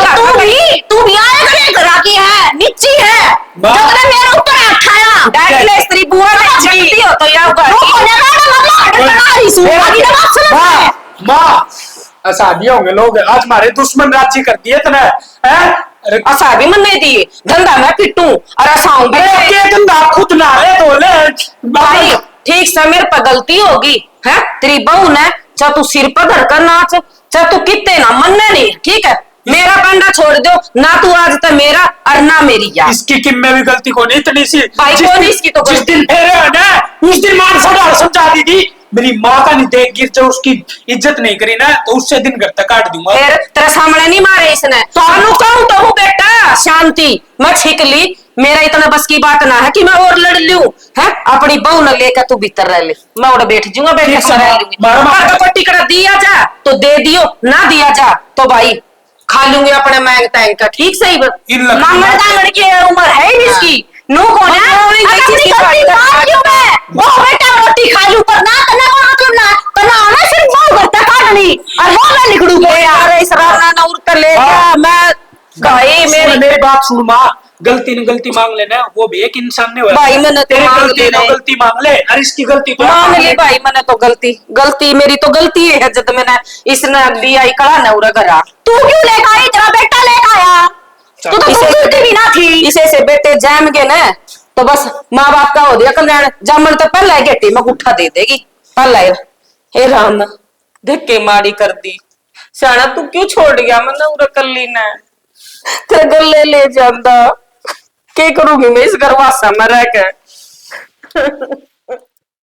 तू भी आए घरे घर की है नीची है जब मेरे ऊपर हाथ खाया डायरेक्ट स्त्री बुआ में चलती हो तो या घर तू कोने का मतलब हटना ही सु आगे ना बात समझ मां शादी होंगे लोग आज हमारे दुश्मन राजी कर दिए इतना है असा भी मन नहीं दिए धंधा मैं पिटू और असाऊं भी अरे के धंधा खुद ना ले तो ले भाई ठीक से मेरे पर गलती होगी है तेरी बहू ने चाहे तू सिर पर धरकर नाच चाहे तू कितने ना मनने नहीं ठीक है मेरा पंडा छोड़ दो ना तू आज तक मेरा और ना मेरी यार इसकी किम में भी गलती को नहीं इतनी सी भाई जिस कौन दिन- इसकी तो जिस गलती? दिन फेरे है ना उस दिन मान समझा दी थी मेरी माँ का नहीं देख गिर जो उसकी इज्जत नहीं करी ना तो उससे दिन घर तक काट दूंगा फिर तेरा सामने नहीं मारे इसने तो अनु कहूं तो हूँ बेटा शांति मैं छिक ली मेरा इतना बस की बात ना है कि मैं और लड़ लूं है अपनी बहू न लेकर तू भीतर रह ले मैं उड़ बैठ जूंगा बैठ ठीक के है, रह लूंगी मारो, मारो। अगर कोई टिकट दिया जा तो दे दियो ना दिया जा तो भाई खा लूंगी अपने मैंग तैंग का ठीक सही इन लकड़ी- मांगड़ दांगड़ की उम्र है ही इसकी नो कौन है वो बेटा रोटी खा लूं पर ना तना को आके ना तना ना सिर्फ वो घर तक काटनी और वो मैं निकलू ले गया यार इस राना ना उड़ कर ले जा हाँ। मैं भाई मेरी मेरी बात सुन माँ गलती न गलती मांग लेना वो भी एक इंसान ने हुआ भाई, मैंने तो तेरी मांग गलती ली न नहीं। गलती मांग ले और इसकी गलती तो मांग ली भाई मैंने तो गलती मेरी तो गलती है जब मैंने इसने लिया ही कड़ा ना उड़ा घरा तू क्यों लेकर आई तेरा बेटा लेकर आया तू तो पूछती भी ना थी इसे से बेटे जैम गए ना तो बस माँ बाप का हो दिया कल्याण जमन तो पहला गेटी में गुठा दे देगी पहला हे राम धक्के मारी कर दी साना तू क्यों छोड़ गया मैंने उड़ा कल्ली ने तेरे गले ले जांदा क्या करूंगी मैं इस घरवासा में रह के